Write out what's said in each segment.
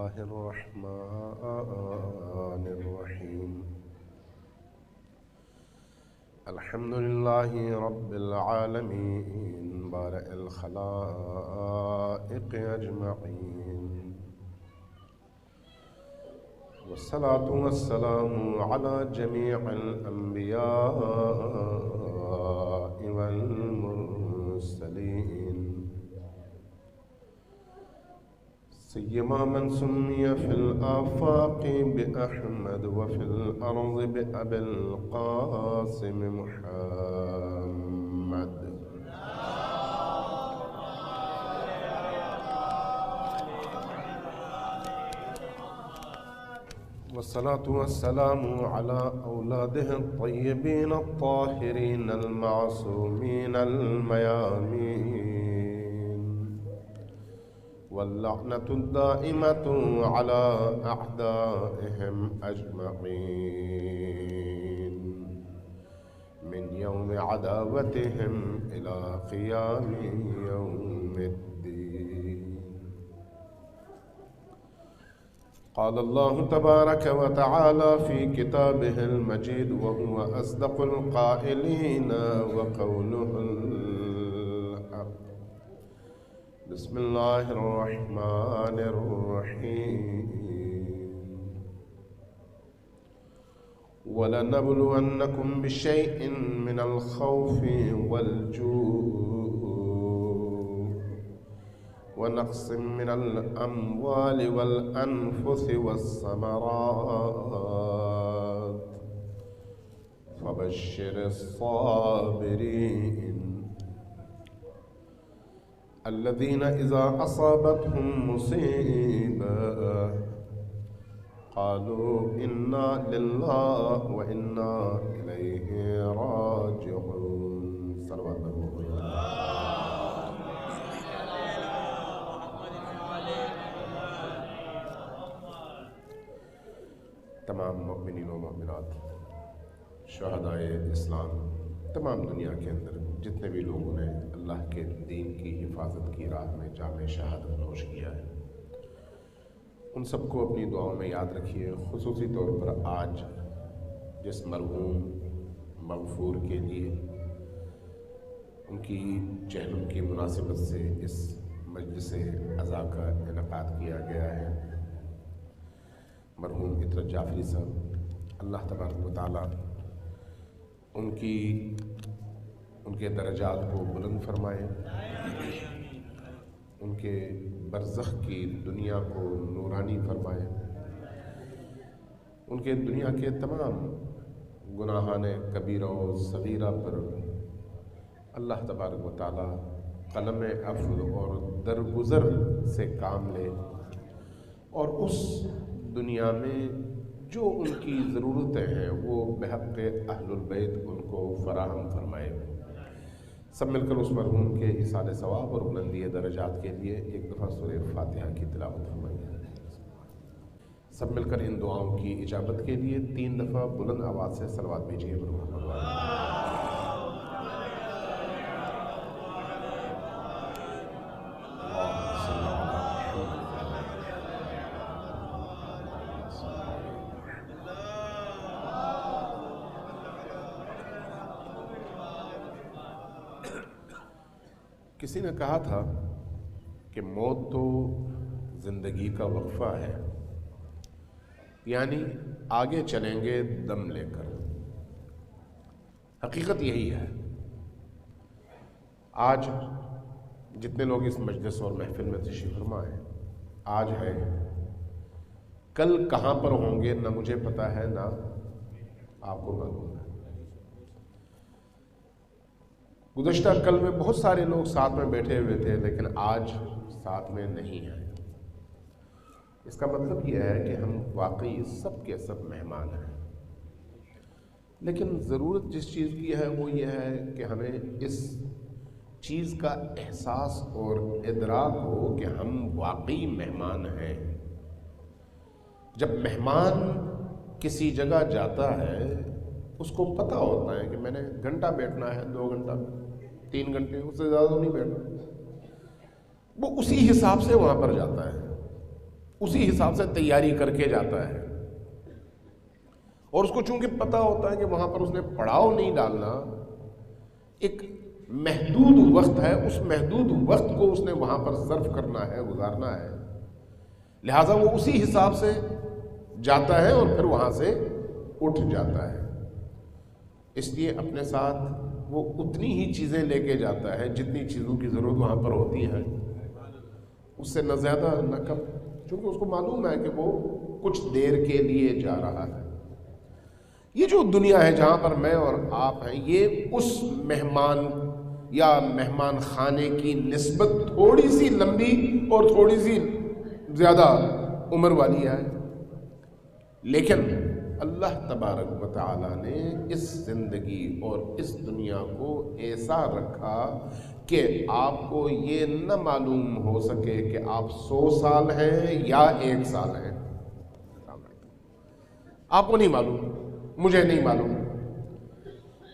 الله الرحمن الرحيم الحمد لله رب العالمين بارئ الخلائق أجمعين والصلاة والسلام على جميع الأنبياء والمرسلين سيما من سمي في الآفاق بأحمد وفي الأرض بأبي القاسم محمد والصلاة والسلام على أولاده الطيبين الطاهرين المعصومين الميامين واللعنة الدائمة على أعدائهم أجمعين من يوم عداوتهم إلى قيام يوم الدين. قال الله تبارك وتعالى في كتابه المجيد وهو أصدق القائلين وقوله الحق. بسم الله الرحمن الرحيم ولنبلونكم بشيء من الخوف والجوع ونقص من الأموال والأنفس والثمرات فبشر الصابرين الذين إذا أصابتهم مصيبة قالوا إنا لله وإنا إليه راجعون. صلوات الله. تمام مؤمنین و مؤمنات، شہدائے اسلام، تمام دنیا کے اندر جتنے بھی لوگوں نے اللہ کے دین کی حفاظت کی راہ میں جام شہادت نوش کیا ہے، ان سب کو اپنی دعاؤں میں یاد رکھیے. خصوصی طور پر آج جس مرحوم مغفور کے لیے ان کی چہلم کی مناسبت سے اس مجلس عزا کا انعقاد کیا گیا ہے، مرحوم عطرت جعفری صاحب، اللہ تبارک و تعالیٰ ان کے درجات کو بلند فرمائے، ان کے برزخ کی دنیا کو نورانی فرمائے، ان کے دنیا کے تمام گناہان کبیرہ و صغیرہ پر اللہ تبارک و تعالیٰ قلم عفو اور درگزر سے کام لے، اور اس دنیا میں جو ان کی ضرورتیں ہیں وہ بحق اہل البیت ان کو فراہم فرمائے. سب مل کر اس مرحوم کے ایصال ثواب اور بلندی درجات کے لیے ایک دفعہ سورہ فاتحہ کی تلاوت فرمائیے. سب مل کر ان دعاؤں کی اجابت کے لیے 3 دفعہ بلند آواز سے صلوات بھیجیے. کسی نے کہا تھا کہ موت تو زندگی کا وقفہ ہے، یعنی آگے چلیں گے دم لے کر. حقیقت یہی ہے. آج جتنے لوگ اس مجلس اور محفل میں تشریف فرما ہیں، آج ہے، کل کہاں پر ہوں گے نہ مجھے پتا ہے نہ آپ کو معلوم ہے. گزشتہ کل میں بہت سارے لوگ ساتھ میں بیٹھے ہوئے تھے لیکن آج ساتھ میں نہیں ہیں. اس کا مطلب یہ ہے کہ ہم واقعی سب کے سب مہمان ہیں، لیکن ضرورت جس چیز کی ہے وہ یہ ہے کہ ہمیں اس چیز کا احساس اور ادراک ہو کہ ہم واقعی مہمان ہیں. جب مہمان کسی جگہ جاتا ہے اس کو پتہ ہوتا ہے کہ میں نے گھنٹہ بیٹھنا ہے، 2 گھنٹہ، 3 گھنٹے، اس سے زیادہ نہیں بیٹھنا. وہ اسی حساب سے وہاں پر جاتا ہے. اسی حساب سے تیاری کر کے جاتا ہے، اور اس کو چونکہ پتہ ہوتا ہے کہ وہاں پر اس نے پڑاؤ نہیں ڈالنا، ایک محدود وقت ہے، اس محدود وقت کو اس نے وہاں پر صرف کرنا ہے، گزارنا ہے، لہٰذا وہ اسی حساب سے جاتا ہے اور پھر وہاں سے اٹھ جاتا ہے۔ اس لیے اپنے ساتھ وہ اتنی ہی چیزیں لے کے جاتا ہے جتنی چیزوں کی ضرورت وہاں پر ہوتی ہے، اس سے نہ زیادہ نہ کم، چونکہ اس کو معلوم ہے کہ وہ کچھ دیر کے لیے جا رہا ہے۔ یہ جو دنیا ہے جہاں پر میں اور آپ ہیں، یہ اس مہمان یا مہمان خانے کی نسبت تھوڑی سی لمبی اور تھوڑی سی زیادہ عمر والی ہے، لیکن اللہ تبارک و تعالیٰ نے اس زندگی اور اس دنیا کو ایسا رکھا کہ آپ کو یہ نہ معلوم ہو سکے کہ آپ 100 سال ہیں یا 1 سال ہیں، آپ کو نہیں معلوم، مجھے نہیں معلوم،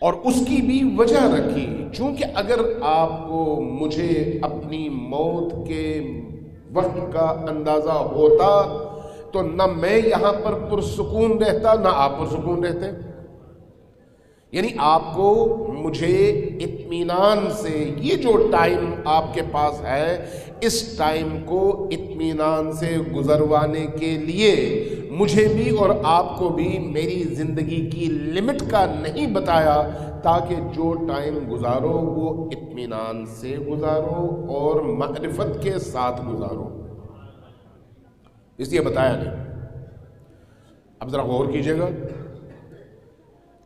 اور اس کی بھی وجہ رکھی، چونکہ اگر آپ کو مجھے اپنی موت کے وقت کا اندازہ ہوتا تو نہ میں یہاں پر پرسکون رہتا نہ آپ پرسکون رہتے، یعنی آپ کو مجھے اطمینان سے یہ جو ٹائم آپ کے پاس ہے اس ٹائم کو اطمینان سے گزروانے کے لیے مجھے بھی اور آپ کو بھی میری زندگی کی لمٹ کا نہیں بتایا، تاکہ جو ٹائم گزارو وہ اطمینان سے گزارو اور معرفت کے ساتھ گزارو، اس لیے بتایا نہیں۔ اب ذرا غور کیجئے گا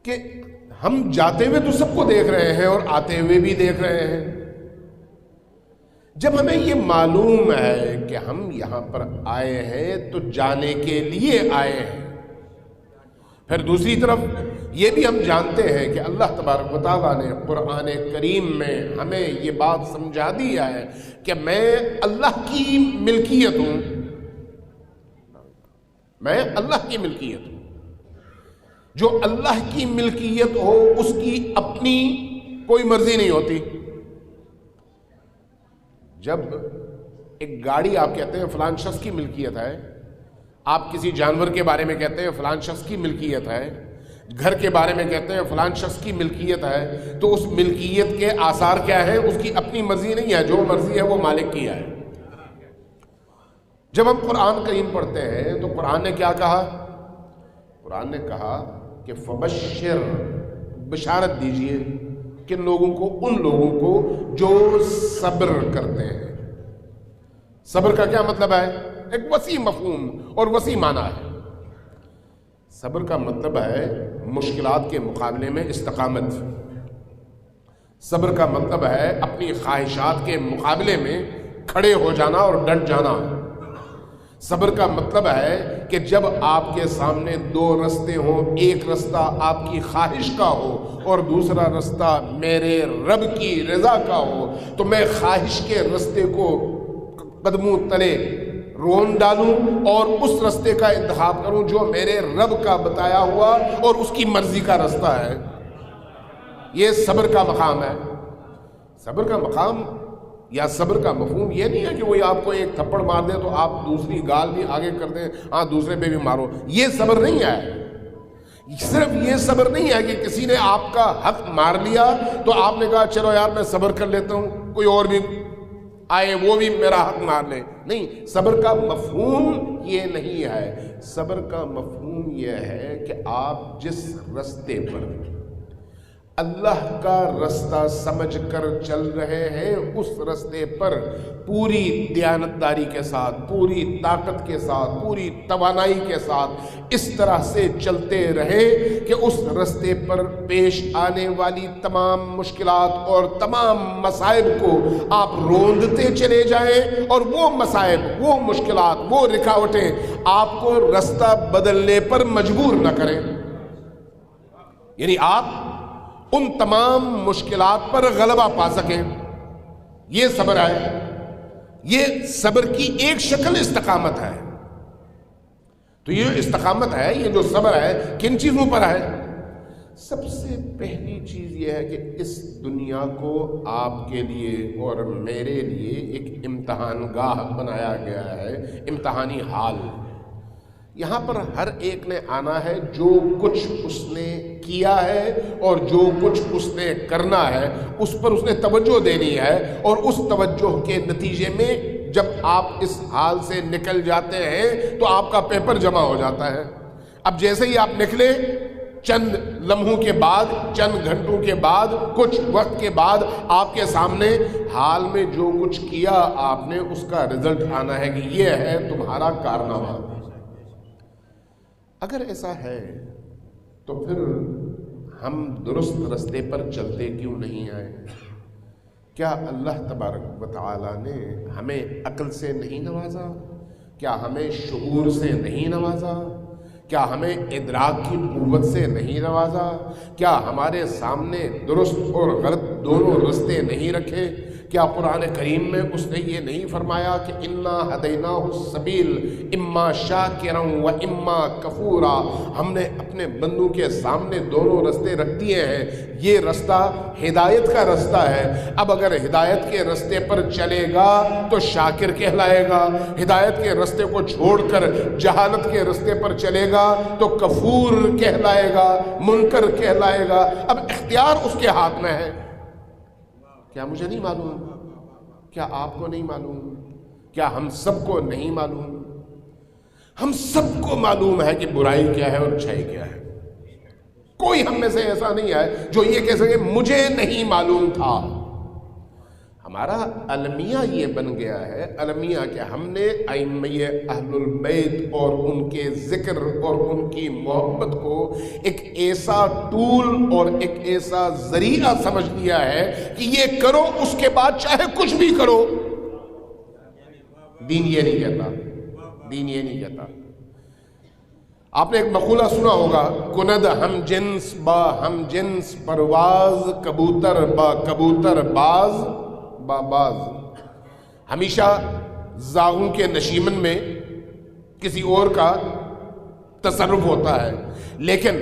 کہ ہم جاتے ہوئے تو سب کو دیکھ رہے ہیں اور آتے ہوئے بھی دیکھ رہے ہیں، جب ہمیں یہ معلوم ہے کہ ہم یہاں پر آئے ہیں تو جانے کے لیے آئے ہیں، پھر دوسری طرف یہ بھی ہم جانتے ہیں کہ اللہ تبارک و تعالیٰ نے قرآن کریم میں ہمیں یہ بات سمجھا دیا ہے کہ میں اللہ کی ملکیت ہوں، میں اللہ کی ملکیت ہوں، جو اللہ کی ملکیت ہو اس کی اپنی کوئی مرضی نہیں ہوتی۔ جب ایک گاڑی آپ کہتے ہیں فلان شخص کی ملکیت ہے، آپ کسی جانور کے بارے میں کہتے ہیں فلان شخص کی ملکیت ہے، گھر کے بارے میں کہتے ہیں فلان شخص کی ملکیت ہے، تو اس ملکیت کے آثار کیا ہے؟ اس کی اپنی مرضی نہیں ہے، جو مرضی ہے وہ مالک کی ہے۔ جب ہم قرآن کریم پڑھتے ہیں تو قرآن نے کیا کہا؟ قرآن نے کہا کہ فبشر، بشارت دیجئے کن لوگوں کو؟ ان لوگوں کو جو صبر کرتے ہیں۔ صبر کا کیا مطلب ہے؟ ایک وسیع مفہوم اور وسیع معنی ہے۔ صبر کا مطلب ہے مشکلات کے مقابلے میں استقامت، صبر کا مطلب ہے اپنی خواہشات کے مقابلے میں کھڑے ہو جانا اور ڈٹ جانا، صبر کا مطلب ہے کہ جب آپ کے سامنے 2 رستے ہوں، ایک رستہ آپ کی خواہش کا ہو اور دوسرا رستہ میرے رب کی رضا کا ہو، تو میں خواہش کے رستے کو قدموں تلے رون ڈالوں اور اس رستے کا انتخاب کروں جو میرے رب کا بتایا ہوا اور اس کی مرضی کا رستہ ہے۔ یہ صبر کا مقام ہے۔ صبر کا مقام یا صبر کا مفہوم یہ نہیں ہے کہ وہی آپ کو ایک تھپڑ مار دے تو آپ دوسری گال بھی آگے کر دیں، ہاں دوسرے پہ بھی مارو، یہ صبر نہیں ہے۔ صرف یہ صبر نہیں ہے کہ کسی نے آپ کا حق مار لیا تو آپ نے کہا چلو یار میں صبر کر لیتا ہوں، کوئی اور بھی آئے وہ بھی میرا حق مار لے، نہیں، صبر کا مفہوم یہ نہیں ہے۔ صبر کا مفہوم یہ ہے کہ آپ جس رستے پر اللہ کا رستہ سمجھ کر چل رہے ہیں اس رستے پر پوری دیانتداری کے ساتھ، پوری طاقت کے ساتھ، پوری توانائی کے ساتھ اس طرح سے چلتے رہے کہ اس رستے پر پیش آنے والی تمام مشکلات اور تمام مصائب کو آپ روندتے چلے جائیں، اور وہ مصائب، وہ مشکلات، وہ رکاوٹیں آپ کو رستہ بدلنے پر مجبور نہ کریں، یعنی آپ ان تمام مشکلات پر غلبہ پا سکیں۔ یہ صبر ہے۔ یہ صبر کی ایک شکل استقامت ہے۔ تو یہ استقامت ہے، یہ جو صبر ہے کن چیزوں پر ہے؟ سب سے پہلی چیز یہ ہے کہ اس دنیا کو آپ کے لیے اور میرے لیے ایک امتحان گاہ بنایا گیا ہے، امتحانی حال۔ یہاں پر ہر ایک نے آنا ہے، جو کچھ اس نے کیا ہے اور جو کچھ اس نے کرنا ہے اس پر اس نے توجہ دینی ہے، اور اس توجہ کے نتیجے میں جب آپ اس حال سے نکل جاتے ہیں تو آپ کا پیپر جمع ہو جاتا ہے۔ اب جیسے ہی آپ نکلے، چند لمحوں کے بعد، چند گھنٹوں کے بعد، کچھ وقت کے بعد آپ کے سامنے حال میں جو کچھ کیا آپ نے اس کا رزلٹ آنا ہے کہ یہ ہے تمہارا کارنامہ۔ اگر ایسا ہے تو پھر ہم درست رستے پر چلتے کیوں نہیں آئے؟ کیا اللہ تبارک و تعالی نے ہمیں عقل سے نہیں نوازا؟ کیا ہمیں شعور سے نہیں نوازا؟ کیا ہمیں ادراک کی قوت سے نہیں نوازا؟ کیا ہمارے سامنے درست اور غلط دونوں رستے نہیں رکھے؟ کیا قرآن کریم میں اس نے یہ نہیں فرمایا کہ انا ہدیناہ السبیل اما شاکرا و اما کفورا؟ ہم نے اپنے بندوں کے سامنے دونوں رستے رکھ دیے ہیں، یہ رستہ ہدایت کا رستہ ہے۔ اب اگر ہدایت کے رستے پر چلے گا تو شاکر کہلائے گا، ہدایت کے رستے کو چھوڑ کر جہالت کے رستے پر چلے گا تو کفور کہلائے گا، منکر کہلائے گا۔ اب اختیار اس کے ہاتھ میں ہے۔ کیا مجھے نہیں معلوم؟ کیا آپ کو نہیں معلوم؟ کیا ہم سب کو نہیں معلوم؟ ہم سب کو معلوم ہے کہ برائی کیا ہے اور اچھائی کیا ہے۔ کوئی ہم میں سے ایسا نہیں ہے جو یہ کہہ سکے مجھے نہیں معلوم تھا۔ ہمارا المیہ یہ بن گیا ہے، المیہ کہ ہم نے ائمہ اہل البیت اور ان کے ذکر اور ان کی محبت کو ایک ایسا ٹول اور ایک ایسا ذریعہ سمجھ لیا ہے کہ یہ کرو، اس کے بعد چاہے کچھ بھی کرو۔ دین یہ نہیں کہتا، دین یہ نہیں کہتا۔ آپ نے ایک مقولہ سنا ہوگا، کند ہم جنس با ہم جنس پرواز، کبوتر با کبوتر باز با باز۔ ہمیشہ زاغوں کے نشیمن میں کسی اور کا تصرف ہوتا ہے، لیکن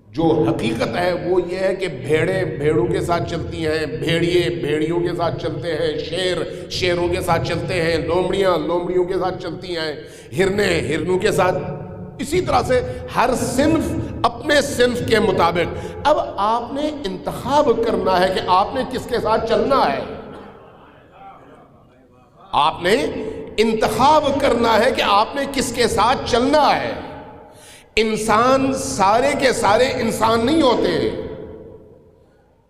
جو حقیقت ہے وہ یہ ہے کہ بھیڑیں بھیڑوں کے ساتھ چلتی ہیں، بھیڑیے بھیڑیوں کے ساتھ چلتے ہیں، شیر شیروں کے ساتھ چلتے ہیں، لومڑیاں لومڑیوں کے ساتھ چلتی ہیں، ہرنے ہرنوں کے ساتھ۔ اسی طرح سے ہر صنف اپنے صنف کے مطابق۔ اب آپ نے انتخاب کرنا ہے کہ آپ نے کس کے ساتھ چلنا ہے۔ آپ نے انتخاب کرنا ہے کہ آپ نے کس کے ساتھ چلنا ہے۔ انسان سارے کے سارے انسان نہیں ہوتے۔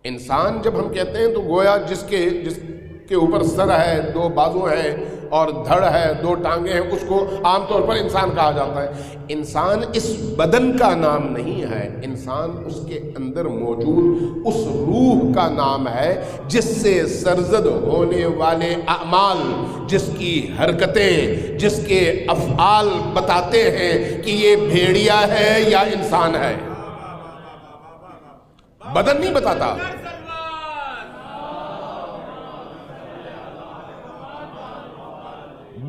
انسان جب ہم کہتے ہیں تو گویا جس کے اوپر سر ہے، دو بازو ہیں اور دھڑ ہے، دو ٹانگیں ہیں، اس کو عام طور پر انسان کہا جاتا ہے۔ انسان اس بدن کا نام نہیں ہے، انسان اس کے اندر موجود اس روح کا نام ہے جس سے سرزد ہونے والے اعمال، جس کی حرکتیں، جس کے افعال بتاتے ہیں کہ یہ بھیڑیا ہے یا انسان ہے۔ بدن نہیں بتاتا۔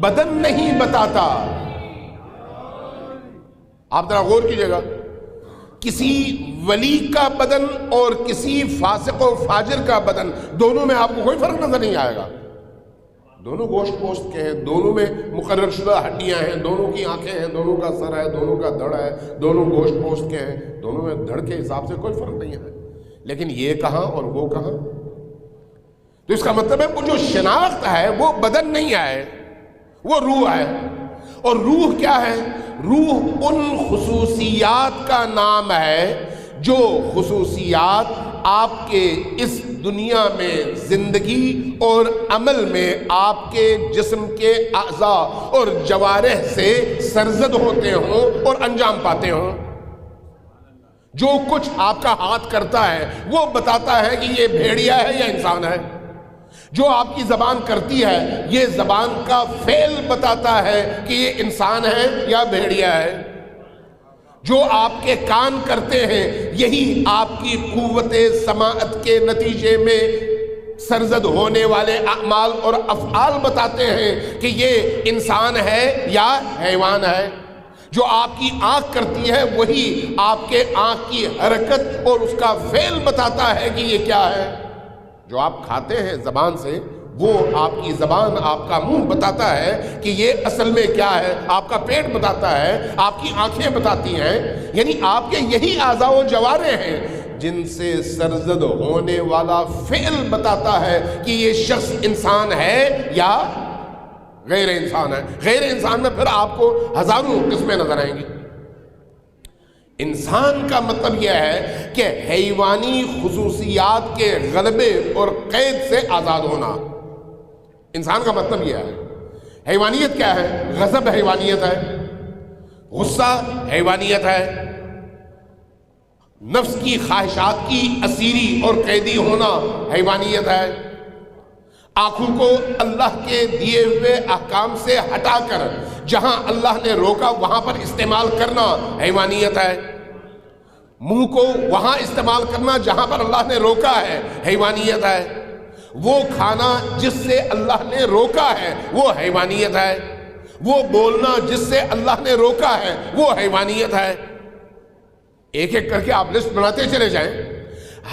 بدن نہیں بتاتا۔ آپ ذرا غور کیجئے گا، کسی ولی کا بدن اور کسی فاسق و فاجر کا بدن، دونوں میں آپ کو کوئی فرق نظر نہیں آئے گا۔ دونوں گوشت پوست کے ہیں، دونوں میں مقرر شدہ ہڈیاں ہیں، دونوں کی آنکھیں ہیں، دونوں کا سر ہے، دونوں کا دھڑ ہے، دونوں گوشت پوست کے ہیں، دونوں میں دھڑ کے حساب سے کوئی فرق نہیں ہے، لیکن یہ کہاں اور وہ کہاں۔ تو اس کا مطلب ہے وہ جو شناخت ہے وہ بدن نہیں ہے، وہ روح ہے۔ اور روح کیا ہے؟ روح ان خصوصیات کا نام ہے جو خصوصیات آپ کے اس دنیا میں زندگی اور عمل میں آپ کے جسم کے اعضاء اور جوارح سے سرزد ہوتے ہوں اور انجام پاتے ہوں۔ جو کچھ آپ کا ہاتھ کرتا ہے وہ بتاتا ہے کہ یہ بھیڑیا ہے یا انسان ہے۔ جو آپ کی زبان کرتی ہے یہ زبان کا فعل بتاتا ہے کہ یہ انسان ہے یا بھیڑیا ہے۔ جو آپ کے کان کرتے ہیں یہی آپ کی قوت سماعت کے نتیجے میں سرزد ہونے والے اعمال اور افعال بتاتے ہیں کہ یہ انسان ہے یا حیوان ہے۔ جو آپ کی آنکھ کرتی ہے وہی آپ کے آنکھ کی حرکت اور اس کا فعل بتاتا ہے کہ یہ کیا ہے. جو آپ کھاتے ہیں زبان سے وہ آپ کی زبان، آپ کا منہ بتاتا ہے کہ یہ اصل میں کیا ہے. آپ کا پیٹ بتاتا ہے، آپ کی آنکھیں بتاتی ہیں. یعنی آپ کے یہی اعضاء و جوارح ہیں جن سے سرزد ہونے والا فعل بتاتا ہے کہ یہ شخص انسان ہے یا غیر انسان ہے. غیر انسان میں پھر آپ کو ہزاروں قسمیں نظر آئیں گی. انسان کا مطلب یہ ہے کہ حیوانی خصوصیات کے غلبے اور قید سے آزاد ہونا. انسان کا مطلب یہ ہے. حیوانیت کیا ہے؟ غضب حیوانیت ہے، غصہ حیوانیت ہے، نفس کی خواہشات کی اسیری اور قیدی ہونا حیوانیت ہے، آنکھوں کو اللہ کے دیے ہوئے احکام سے ہٹا کر جہاں اللہ نے روکا وہاں پر استعمال کرنا حیوانیت ہے، منہ کو وہاں استعمال کرنا جہاں پر اللہ نے روکا ہے حیوانیت ہے، وہ کھانا جس سے اللہ نے روکا ہے وہ حیوانیت ہے، وہ بولنا جس سے اللہ نے روکا ہے وہ حیوانیت ہے. ایک ایک کر کے آپ لسٹ بناتے چلے جائیں.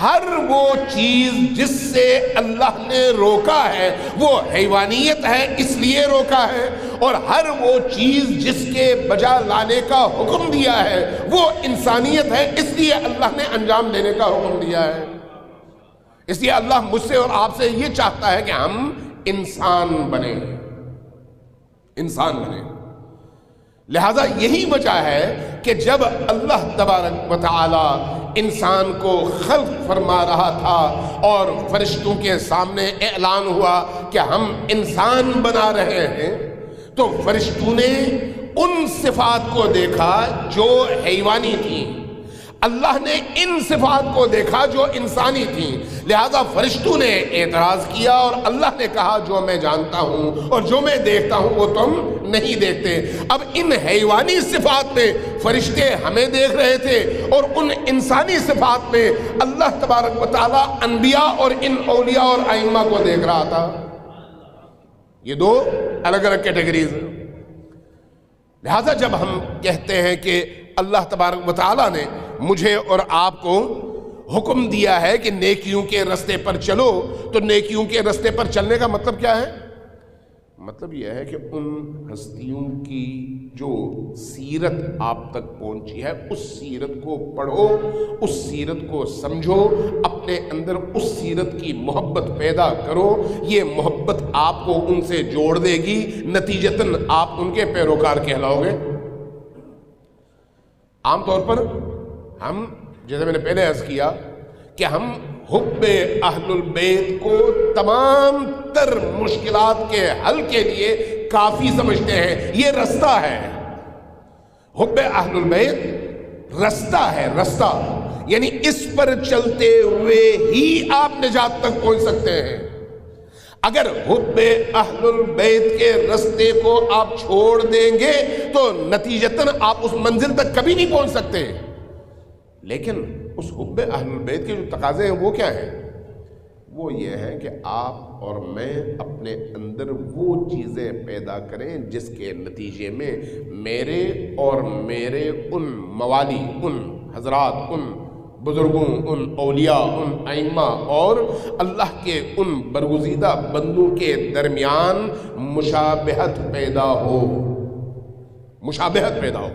ہر وہ چیز جس سے اللہ نے روکا ہے وہ حیوانیت ہے، اس لیے روکا ہے، اور ہر وہ چیز جس کے بجا لانے کا حکم دیا ہے وہ انسانیت ہے، اس لیے اللہ نے انجام دینے کا حکم دیا ہے. اس لیے اللہ مجھ سے اور آپ سے یہ چاہتا ہے کہ ہم انسان بنیں، انسان بنیں. لہذا یہی وجہ ہے کہ جب اللہ تبارک و تعالی انسان کو خلق فرما رہا تھا اور فرشتوں کے سامنے اعلان ہوا کہ ہم انسان بنا رہے ہیں، تو فرشتوں نے ان صفات کو دیکھا جو حیوانی تھیں، اللہ نے ان صفات کو دیکھا جو انسانی تھیں. لہذا فرشتوں نے اعتراض کیا اور اللہ نے کہا جو میں جانتا ہوں اور جو میں دیکھتا ہوں وہ تم نہیں دیکھتے. اب ان حیوانی صفات میں فرشتے ہمیں دیکھ رہے تھے اور ان انسانی صفات میں اللہ تبارک و تعالی انبیاء اور ان اولیاء اور ائمہ کو دیکھ رہا تھا. یہ دو الگ الگ کیٹیگریز ہیں. لہذا جب ہم کہتے ہیں کہ اللہ تبارک و تعالیٰ نے مجھے اور آپ کو حکم دیا ہے کہ نیکیوں کے رستے پر چلو، تو نیکیوں کے رستے پر چلنے کا مطلب کیا ہے؟ مطلب یہ ہے کہ ان ہستیوں کی جو سیرت آپ تک پہنچی ہے اس سیرت کو پڑھو، اس سیرت کو سمجھو، اپنے اندر اس سیرت کی محبت پیدا کرو. یہ محبت آپ کو ان سے جوڑ دے گی، نتیجتاً آپ ان کے پیروکار کہلاؤ گے. عام طور پر ہم، جیسے میں نے پہلے عرض کیا کہ ہم حب اہل البیت کو تمام تر مشکلات کے حل کے لیے کافی سمجھتے ہیں. یہ رستہ ہے، حب اہل البیت رستہ ہے، رستہ یعنی اس پر چلتے ہوئے ہی آپ نجات تک پہنچ سکتے ہیں. اگر حب اہل البیت کے رستے کو آپ چھوڑ دیں گے تو نتیجتاً آپ اس منزل تک کبھی نہیں پہنچ سکتے. لیکن اس حب اہل البیت کے جو تقاضے ہیں وہ کیا ہیں؟ وہ یہ ہے کہ آپ اور میں اپنے اندر وہ چیزیں پیدا کریں جس کے نتیجے میں میرے اور میرے ان موالی، ان حضرات، ان بزرگوں، ان اولیاء، ان ائمہ اور اللہ کے ان برگزیدہ بندوں کے درمیان مشابہت پیدا ہو، مشابہت پیدا ہو.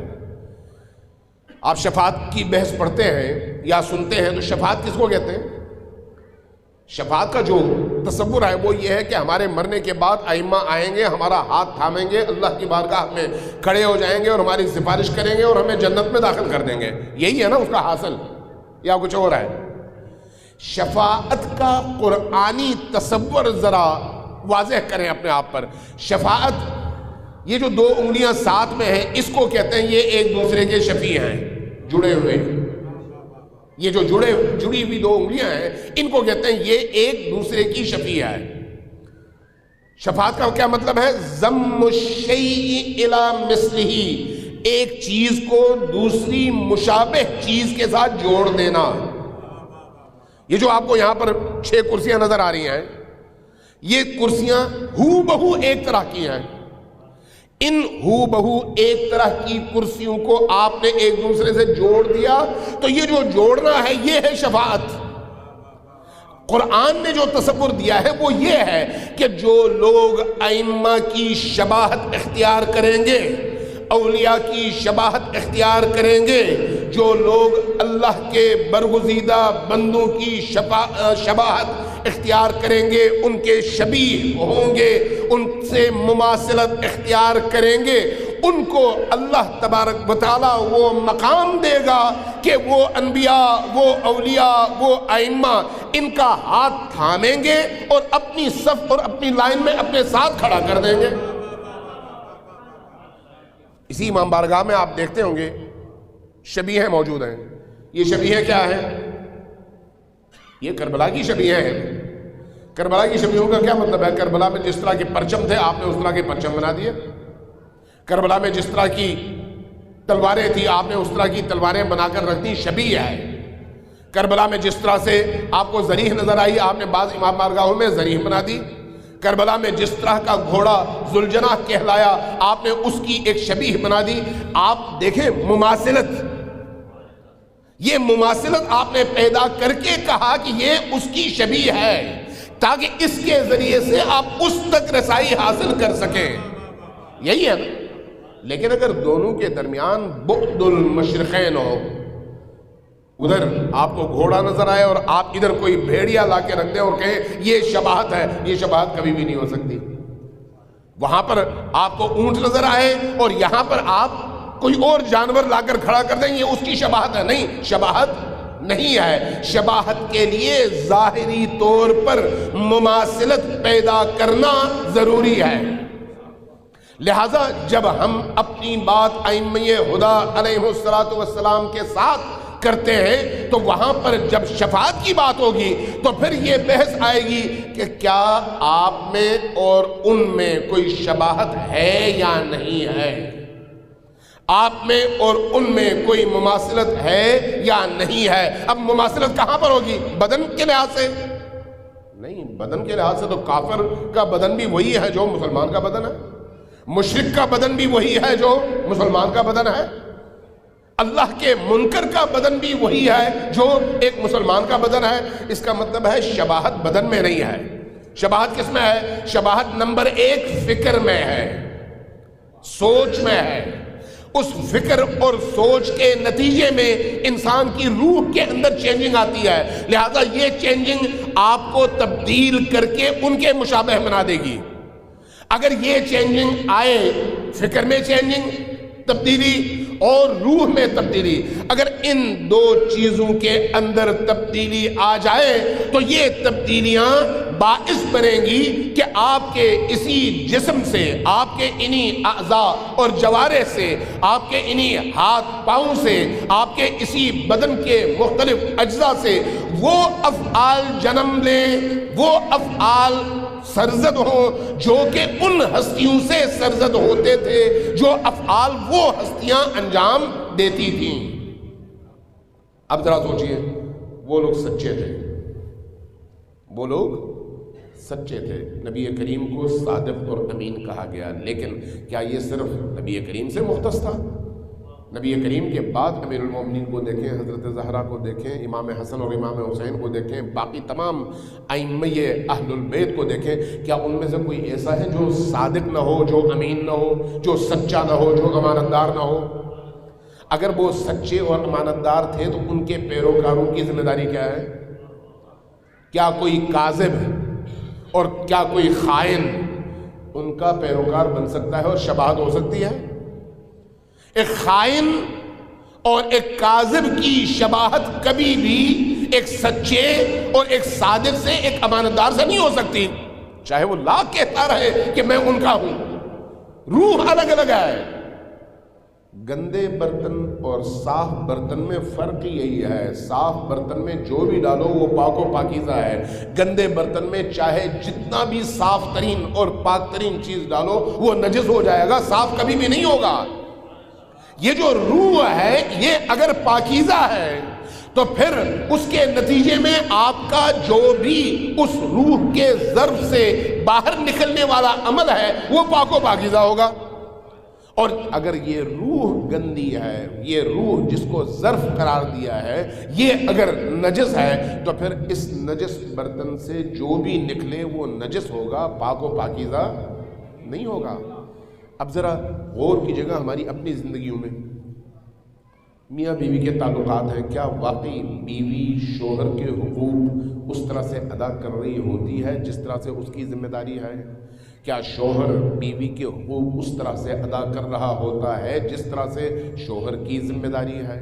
آپ شفاعت کی بحث پڑھتے ہیں یا سنتے ہیں تو شفاعت کس کو کہتے ہیں؟ شفاعت کا جو تصور ہے وہ یہ ہے کہ ہمارے مرنے کے بعد ائمہ آئیں گے، ہمارا ہاتھ تھامیں گے، اللہ کی بارگاہ میں کھڑے ہو جائیں گے اور ہماری سفارش کریں گے اور ہمیں جنت میں داخل کر دیں گے. یہی ہے نا اس کا حاصل، یا کچھ اور ہے؟ شفاعت کا قرآنی تصور ذرا واضح کریں اپنے آپ پر. شفاعت، یہ جو دو انگلیاں ساتھ میں ہیں اس کو کہتے ہیں یہ ایک دوسرے کے شفیع ہیں، جڑے ہوئے. یہ جو جڑی ہوئی دو انگلیاں ہیں ان کو کہتے ہیں یہ ایک دوسرے کی شفیع ہے. شفاعت کا کیا مطلب ہے؟ ضم الشیء الی مثلہ، ایک چیز کو دوسری مشابہ چیز کے ساتھ جوڑ دینا. یہ جو آپ کو یہاں پر 6 کرسیاں نظر آ رہی ہیں، یہ کرسیاں ہو بہو ایک طرح کی ہیں. ان ہو بہو ایک طرح کی کرسیوں کو آپ نے ایک دوسرے سے جوڑ دیا، تو یہ جو جوڑنا ہے یہ ہے شفاعت۔ قرآن نے جو تصور دیا ہے وہ یہ ہے کہ جو لوگ ائمہ کی شباہت اختیار کریں گے، اولیاء کی شباہت اختیار کریں گے، جو لوگ اللہ کے برگزیدہ بندوں کی شباہت اختیار کریں گے، ان کے شبیہ ہوں گے، ان سے مماثلت اختیار کریں گے، ان کو اللہ تبارک و تعالیٰ وہ مقام دے گا کہ وہ انبیاء، وہ اولیاء، وہ ائمہ ان کا ہاتھ تھامیں گے اور اپنی صف اور اپنی لائن میں اپنے ساتھ کھڑا کر دیں گے۔ اسی امام بارگاہ میں آپ دیکھتے ہوں گے شبیہیں موجود ہیں۔ یہ شبیہیں کیا ہیں؟ یہ کربلا کی شبیہیں ہیں۔ کربلا کی شبیہوں کا کیا مطلب ہے؟ کربلا میں جس طرح کے پرچم تھے آپ نے اس طرح کے پرچم بنا دیے، کربلا میں جس طرح کی تلواریں تھی آپ نے اس طرح کی تلواریں بنا کر رکھ دی، شبیہ ہے۔ کربلا میں جس طرح سے آپ کو ذریح نظر آئی آپ نے بعض امام بارگاہوں میں ذریح بنا دی۔ کربلا میں جس طرح کا گھوڑا ذوالجناح کہلایا آپ نے اس کی ایک شبیہ بنا دی۔ آپ دیکھیں مماثلت، یہ مماثلت آپ نے پیدا کر کے کہا کہ یہ اس کی شبیہ ہے تاکہ اس کے ذریعے سے آپ اس تک رسائی حاصل کر سکیں، یہی ہے نا۔ لیکن اگر دونوں کے درمیان بعد المشرقین ہو، ادھر آپ کو گھوڑا نظر آئے اور آپ ادھر کوئی بھیڑیا لا کے رکھ دیں اور کہیں یہ شباہت ہے، یہ شباہت کبھی بھی نہیں ہو سکتی۔ وہاں پر آپ کو اونٹ نظر آئے اور یہاں پر آپ کوئی اور جانور لا کر کھڑا کر دیں، یہ اس کی شباہت ہے، نہیں، شباہت نہیں ہے۔ شباہت کے لیے ظاہری طور پر مماثلت پیدا کرنا ضروری ہے۔ لہذا جب ہم اپنی بات ائمہ ہدیٰ علیہ السلام کے ساتھ کرتے ہیں تو وہاں پر جب شفاعت کی بات ہوگی تو پھر یہ بحث آئے گی کہ کیا آپ میں اور ان میں کوئی شباہت ہے یا نہیں ہے، آپ میں اور ان میں کوئی مماثلت ہے یا نہیں ہے۔ اب مماثلت کہاں پر ہوگی؟ بدن کے لحاظ سے نہیں، بدن کے لحاظ سے تو کافر کا بدن بھی وہی ہے جو مسلمان کا بدن ہے، مشرک کا بدن بھی وہی ہے جو مسلمان کا بدن ہے، اللہ کے منکر کا بدن بھی وہی ہے جو ایک مسلمان کا بدن ہے۔ اس کا مطلب ہے شباہت بدن میں نہیں ہے۔ شباہت کس میں ہے؟ شباہت نمبر 1 فکر میں ہے، سوچ میں ہے۔ اس فکر اور سوچ کے نتیجے میں انسان کی روح کے اندر چینجنگ آتی ہے، لہذا یہ چینجنگ آپ کو تبدیل کر کے ان کے مشابہ بنا دے گی۔ اگر یہ چینجنگ آئے، فکر میں چینجنگ، تبدیلی اور روح میں تبدیلی، اگر ان دو چیزوں کے اندر تبدیلی آ جائے تو یہ تبدیلیاں باعث بنیں گی کہ آپ کے اسی جسم سے، آپ کے انہی اعضاء اور جوارح سے، آپ کے انہی ہاتھ پاؤں سے، آپ کے اسی بدن کے مختلف اجزاء سے وہ افعال جنم لیں، وہ افعال سرزد ہوں جو کہ ان ہستیوں سے سرزد ہوتے تھے جو افعال وہ ہستیاں انجام دیتی تھیں۔ اب ذرا سوچئے، وہ لوگ سچے تھے، وہ لوگ سچے تھے، نبی کریم کو صادق اور امین کہا گیا، لیکن کیا یہ صرف نبی کریم سے مختص تھا؟ نبی کریم کے بعد امیر المومنین کو دیکھیں، حضرت زہرا کو دیکھیں، امام حسن اور امام حسین کو دیکھیں، باقی تمام ائمہ اہل البیت کو دیکھیں، کیا ان میں سے کوئی ایسا ہے جو صادق نہ ہو، جو امین نہ ہو، جو سچا نہ ہو، جو امانتدار نہ ہو؟ اگر وہ سچے اور امانتدار تھے تو ان کے پیروکاروں کی ذمہ داری کیا ہے؟ کیا کوئی کاذب اور کیا کوئی خائن ان کا پیروکار بن سکتا ہے اور شباہت ہو سکتی ہے؟ ایک خائن اور ایک کاذب کی شباہت کبھی بھی ایک سچے اور ایک صادق سے، ایک امانتدار سے نہیں ہو سکتی، چاہے وہ لاکھ کہتا رہے کہ میں ان کا ہوں۔ روح الگ الگ ہے۔ گندے برتن اور صاف برتن میں فرق یہی ہے، صاف برتن میں جو بھی ڈالو وہ پاک و پاکیزہ ہے، گندے برتن میں چاہے جتنا بھی صاف ترین اور پاک ترین چیز ڈالو وہ نجس ہو جائے گا، صاف کبھی بھی نہیں ہوگا۔ یہ جو روح ہے یہ اگر پاکیزہ ہے تو پھر اس کے نتیجے میں آپ کا جو بھی اس روح کے ظرف سے باہر نکلنے والا عمل ہے وہ پاک و پاکیزہ ہوگا۔ اور اگر یہ روح گندی ہے، یہ روح جس کو ظرف قرار دیا ہے، یہ اگر نجس ہے تو پھر اس نجس برتن سے جو بھی نکلے وہ نجس ہوگا، پاک و پاکیزہ نہیں ہوگا۔ اب ذرا غور کیجیے گا ہماری اپنی زندگیوں میں میاں بیوی کے تعلقات ہیں، کیا واقعی بیوی شوہر کے حقوق اس طرح سے ادا کر رہی ہوتی ہے جس طرح سے اس کی ذمہ داری ہے؟ کیا شوہر بیوی کے حقوق اس طرح سے ادا کر رہا ہوتا ہے جس طرح سے شوہر کی ذمہ داری ہے؟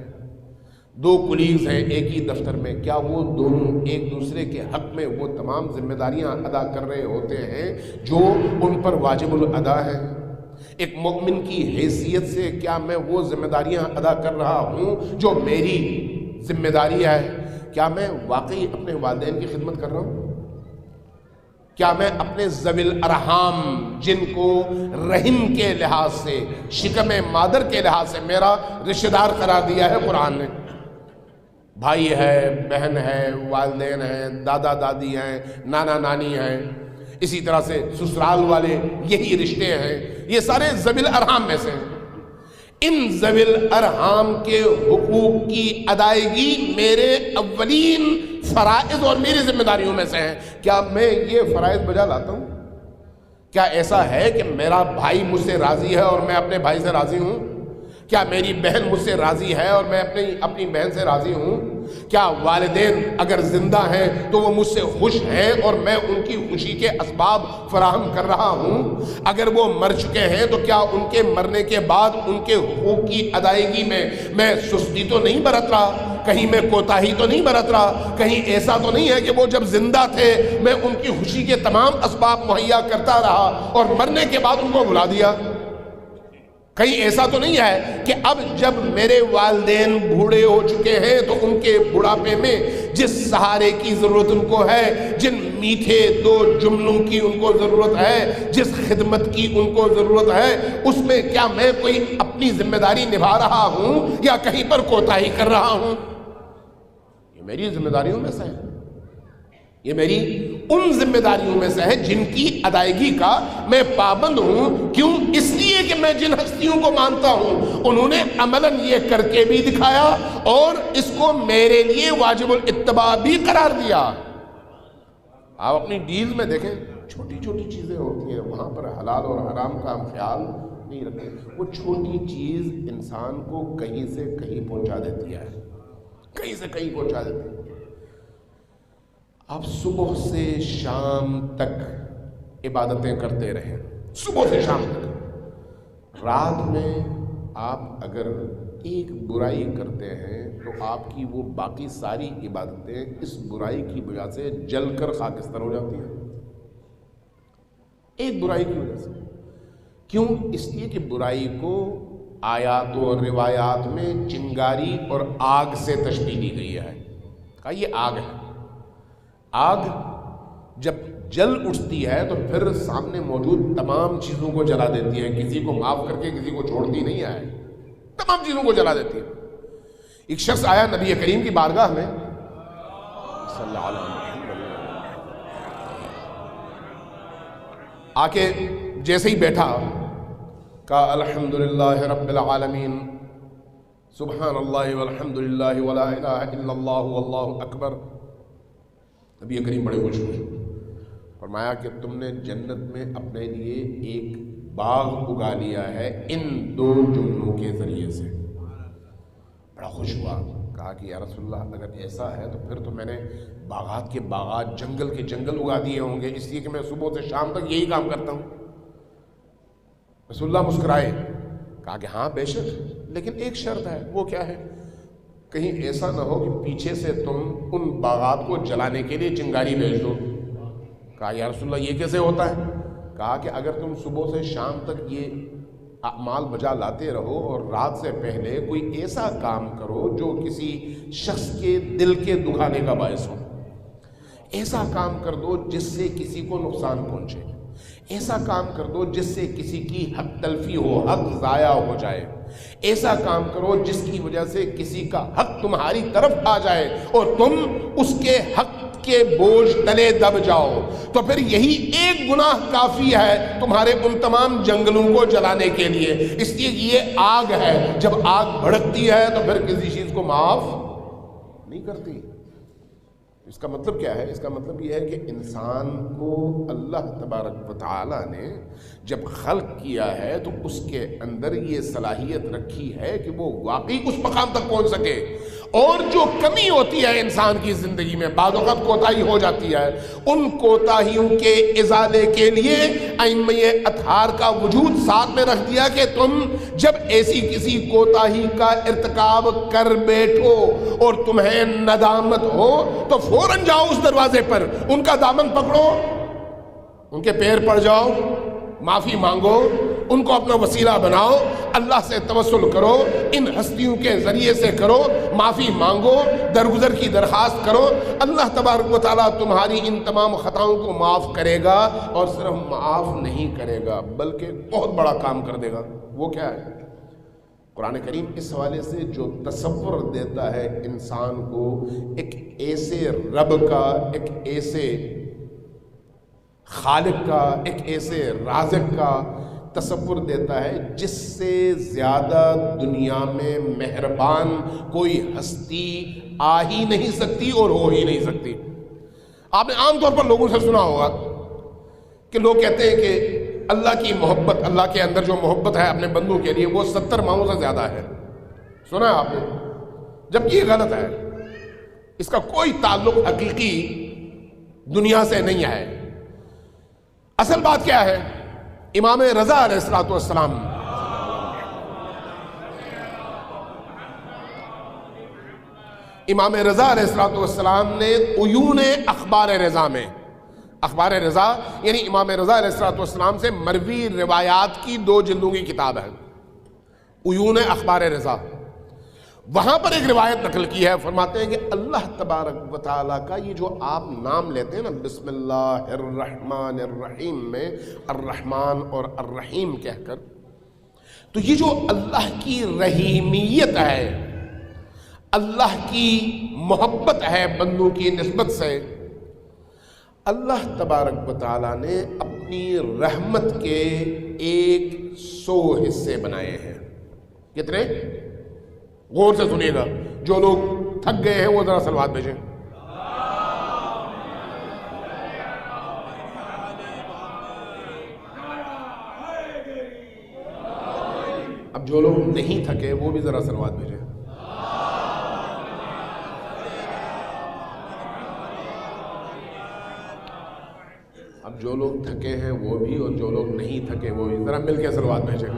دو کولیگز ہیں ایک ہی دفتر میں، کیا وہ دونوں ایک دوسرے کے حق میں وہ تمام ذمہ داریاں ادا کر رہے ہوتے ہیں جو ان پر واجب الادا ہیں؟ ایک مومن کی حیثیت سے کیا میں وہ ذمہ داریاں ادا کر رہا ہوں جو میری ذمہ داری ہے؟ کیا میں واقعی اپنے والدین کی خدمت کر رہا ہوں؟ کیا میں اپنے ذوی الارحام جن کو رحم کے لحاظ سے، شکم مادر کے لحاظ سے میرا رشتہ دار قرار دیا ہے قرآن نے، بھائی ہے، بہن ہے، والدین ہیں، دادا دادی ہیں، نانا نانی ہیں، اسی طرح سے سسرال والے، یہی رشتے ہیں، یہ سارے ذوی الارحام میں سے ہیں۔ ان ذوی الارحام کے حقوق کی ادائیگی میرے اولین فرائض اور میری ذمہ داریوں میں سے ہیں۔ کیا میں یہ فرائض بجا لاتا ہوں؟ کیا ایسا ہے کہ میرا بھائی مجھ سے راضی ہے اور میں اپنے بھائی سے راضی ہوں؟ کیا میری بہن مجھ سے راضی ہے اور میں اپنی بہن سے راضی ہوں؟ کیا والدین اگر زندہ ہیں تو وہ مجھ سے خوش ہیں اور میں ان کی خوشی کے اسباب فراہم کر رہا ہوں؟ اگر وہ مر چکے ہیں تو کیا ان کے مرنے کے بعد ان کے حقوق کی ادائیگی میں سستی تو نہیں برت رہا؟ کہیں میں کوتاہی تو نہیں برت رہا؟ کہیں ایسا تو نہیں ہے کہ وہ جب زندہ تھے میں ان کی خوشی کے تمام اسباب مہیا کرتا رہا اور مرنے کے بعد ان کو بھلا دیا؟ کہیں ایسا تو نہیں ہے کہ اب جب میرے والدین بوڑھے ہو چکے ہیں تو ان کے بڑھاپے میں جس سہارے کی ضرورت ان کو ہے، جن میٹھے دو جملوں کی ان کو ضرورت ہے، جس خدمت کی ان کو ضرورت ہے، اس میں کیا میں کوئی اپنی ذمہ داری نبھا رہا ہوں یا کہیں پر کوتاہی کر رہا ہوں؟ یہ میری ذمہ داریوں میں سے ہے، یہ میری ان ذمہ داریوں میں سے ہے جن کی ادائیگی کا میں پابند ہوں۔ کیوں؟ اس لیے کہ میں جن ہستیوں کو مانتا ہوں انہوں نے عملاً یہ کر کے بھی دکھایا اور اس کو میرے لیے واجب الاتباع بھی قرار دیا۔ آپ اپنی ڈیل میں دیکھیں، چھوٹی چھوٹی چیزیں ہوتی ہیں، وہاں پر حلال اور حرام کا ہم خیال نہیں رکھتے، وہ چھوٹی چیز انسان کو کہیں سے کہیں پہنچا دیتی ہے، کہیں سے کہیں پہنچا دیتی ہے۔ آپ صبح سے شام تک عبادتیں کرتے رہیں، صبح سے شام تک، رات میں آپ اگر ایک برائی کرتے ہیں تو آپ کی وہ باقی ساری عبادتیں اس برائی کی وجہ سے جل کر خاکستر ہو جاتی ہیں، ایک برائی کی وجہ سے۔ کیوں؟ اس لیے کہ برائی کو آیات و روایات میں چنگاری اور آگ سے تشبیہ دی گئی ہے، کہا یہ آگ ہے، آگ جب جل اٹھتی ہے تو پھر سامنے موجود تمام چیزوں کو جلا دیتی ہے، کسی کو معاف کر کے کسی کو چھوڑتی نہیں ہے، تمام چیزوں کو جلا دیتی ہے۔ ایک شخص آیا نبی کریم کی بارگاہ میں صلی اللہ علیہ وسلم، آ کے جیسے ہی بیٹھا کہا الحمدللہ رب العالمین، سبحان اللہ والحمدللہ ولا الہ الا اللہ واللہ اکبر۔ نبی کریم بڑے خوش ہوئے، فرمایا کہ تم نے جنت میں اپنے لیے ایک باغ اگا لیا ہے ان دو جملوں کے ذریعے سے۔ بڑا خوش ہوا، کہا کہ یا رسول اللہ اگر ایسا ہے تو پھر تو میں نے باغات کے باغات، جنگل کے جنگل اگا دیے ہوں گے، اس لیے کہ میں صبح سے شام تک یہی کام کرتا ہوں۔ رسول اللہ مسکرائے، کہا کہ ہاں بے شک، لیکن ایک شرط ہے، وہ کیا ہے؟ کہیں ایسا نہ ہو کہ پیچھے سے تم ان باغات کو جلانے کے لیے چنگاری بھیج دو۔ کہا یا رسول اللہ یہ کیسے ہوتا ہے؟ کہا کہ اگر تم صبح سے شام تک یہ اعمال بجا لاتے رہو اور رات سے پہلے کوئی ایسا کام کرو جو کسی شخص کے دل کے دکھانے کا باعث ہو، ایسا کام کر دو جس سے کسی کو نقصان پہنچے، ایسا کام کر دو جس سے کسی کی حق تلفی ہو، حق ضائع ہو جائے، ایسا کام کرو جس کی وجہ سے کسی کا حق تمہاری طرف آ جائے اور تم اس کے حق کے بوجھ تلے دب جاؤ، تو پھر یہی ایک گناہ کافی ہے تمہارے ان تمام جنگلوں کو جلانے کے لیے۔ اس لیے یہ آگ ہے، جب آگ بھڑکتی ہے تو پھر کسی چیز کو معاف نہیں کرتی۔ اس کا مطلب کیا ہے؟ اس کا مطلب یہ ہے کہ انسان کو اللہ تبارک و تعالی نے جب خلق کیا ہے تو اس کے اندر یہ صلاحیت رکھی ہے کہ وہ واقعی اس مقام تک پہنچ سکے، اور جو کمی ہوتی ہے انسان کی زندگی میں، بعض اوقات کوتاہی ہو جاتی ہے، ان کوتاہیوں کے ازالے کے لیے ائمہ اطہار کا وجود ساتھ میں رکھ دیا کہ تم جب ایسی کسی کوتاہی کا ارتکاب کر بیٹھو اور تمہیں ندامت ہو تو فوراً جاؤ اس دروازے پر، ان کا دامن پکڑو، ان کے پیر پڑ جاؤ، معافی مانگو، ان کو اپنا وسیلہ بناؤ، اللہ سے توسل کرو، ان ہستیوں کے ذریعے سے کرو، معافی مانگو، درگزر کی درخواست کرو، اللہ تبارک و تعالیٰ تمہاری ان تمام خطاؤں کو معاف کرے گا، اور صرف معاف نہیں کرے گا بلکہ بہت بڑا کام کر دے گا۔ وہ کیا ہے؟ قرآن کریم اس حوالے سے جو تصور دیتا ہے انسان کو ایک ایسے رب کا، ایک ایسے خالق کا، ایک ایسے رازق کا تصور دیتا ہے جس سے زیادہ دنیا میں مہربان کوئی ہستی آ ہی نہیں سکتی اور ہو ہی نہیں سکتی۔ آپ نے عام طور پر لوگوں سے سنا ہوگا کہ لوگ کہتے ہیں کہ اللہ کی محبت، اللہ کے اندر جو محبت ہے اپنے بندوں کے لیے وہ 70 ماہوں سے زیادہ ہے۔ سنا ہے آپ نے؟ جبکہ یہ غلط ہے، اس کا کوئی تعلق حقیقی دنیا سے نہیں ہے۔ اصل بات کیا ہے؟ امام رضا علیہ السلام امام رضا علیہ السلام نے عیون اخبار رضا میں، اخبار رضا یعنی امام رضا علیہ السلام سے مروی روایات کی 2 جلدوں کی کتاب ہے، عیون اخبار رضا، وہاں پر ایک روایت نقل کی ہے، فرماتے ہیں کہ اللہ تبارک و تعالیٰ کا یہ جو آپ نام لیتے ہیں نا، بسم اللہ الرحمن الرحیم میں الرحمن اور الرحیم کہہ کر، تو یہ جو اللہ کی رحیمیت ہے، اللہ کی محبت ہے بندوں کی نسبت سے، اللہ تبارک و تعالیٰ نے اپنی رحمت کے 100 حصے بنائے ہیں۔ کتنے؟ غور سے سنیے گا، جو لوگ تھک گئے ہیں وہ ذرا صلوات بھیجیں۔ اب جو لوگ نہیں تھکے وہ بھی ذرا صلوات بھیجیں۔ اب جو لوگ تھکے ہیں وہ بھی، اور جو لوگ نہیں تھکے وہ بھی، ذرا مل کے صلوات بھیجیں۔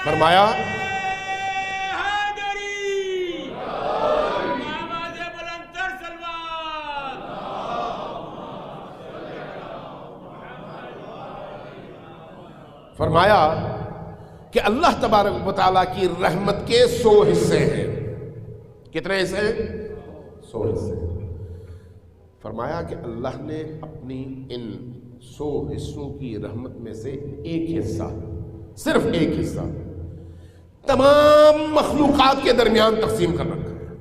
فرمایا فرمایا کہ اللہ تبارک و تعالیٰ کی رحمت کے 100 حصے ہیں۔ کتنے حصے ہیں؟ 100 حصے۔ فرمایا کہ اللہ نے اپنی ان 100 حصوں کی رحمت میں سے ایک حصہ، صرف ایک حصہ تمام مخلوقات کے درمیان تقسیم کر رکھا ہے۔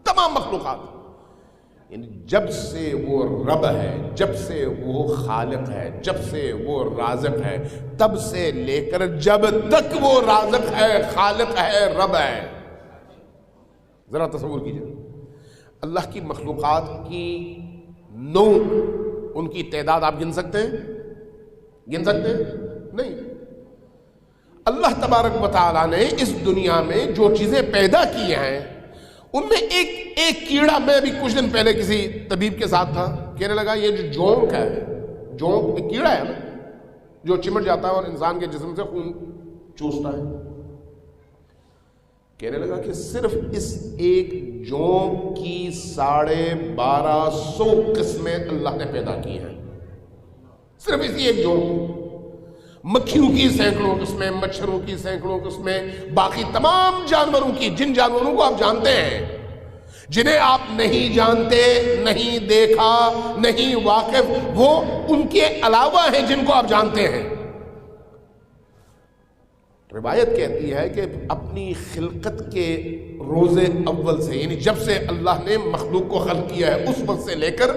تمام مخلوقات، یعنی جب سے وہ رب ہے، جب سے وہ خالق ہے، جب سے وہ رازق ہے، تب سے لے کر جب تک وہ رازق ہے، خالق ہے، رب ہے۔ ذرا تصور کیجئے، اللہ کی مخلوقات کی نوع، ان کی تعداد آپ گن سکتے ہیں؟ گن سکتے ہیں؟ نہیں۔ اللہ تبارک و تعالیٰ نے اس دنیا میں جو چیزیں پیدا کی ہیں ان میں ایک کیڑا، میں ابھی کچھ دن پہلے کسی طبیب کے ساتھ تھا، کہنے لگا یہ جو جونک ہے، جونک ایک کیڑا ہے نا جو چمٹ جاتا ہے اور انسان کے جسم سے خون چوستا ہے، کہنے لگا کہ صرف اس ایک جونک کی 1250 قسمیں اللہ نے پیدا کی ہیں، صرف اسی ایک جونک۔ مکھیوں کی سینکڑوں قسمیں، مچھروں کی سینکڑوں قسمیں، باقی تمام جانوروں کی، جن جانوروں کو آپ جانتے ہیں، جنہیں آپ نہیں جانتے، نہیں دیکھا، نہیں واقف، وہ ان کے علاوہ ہیں جن کو آپ جانتے ہیں۔ روایت کہتی ہے کہ اپنی خلقت کے روز اول سے، یعنی جب سے اللہ نے مخلوق کو خلق کیا ہے اس وقت سے لے کر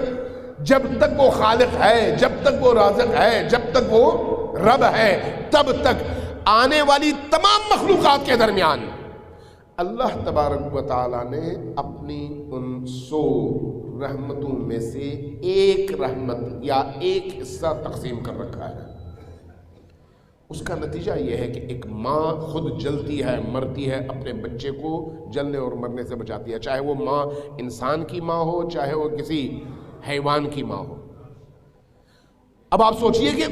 جب تک وہ خالق ہے، جب تک وہ رازق ہے، جب تک وہ رب ہے، تب تک آنے والی تمام مخلوقات کے درمیان اللہ تبارک و تعالیٰ نے اپنی ان 100 رحمتوں میں سے ایک رحمت یا ایک حصہ تقسیم کر رکھا ہے۔ اس کا نتیجہ یہ ہے کہ ایک ماں خود جلتی ہے، مرتی ہے، اپنے بچے کو جلنے اور مرنے سے بچاتی ہے، چاہے وہ ماں انسان کی ماں ہو، چاہے وہ کسی حیوان کی ماں ہو۔ اب آپ سوچئے کہ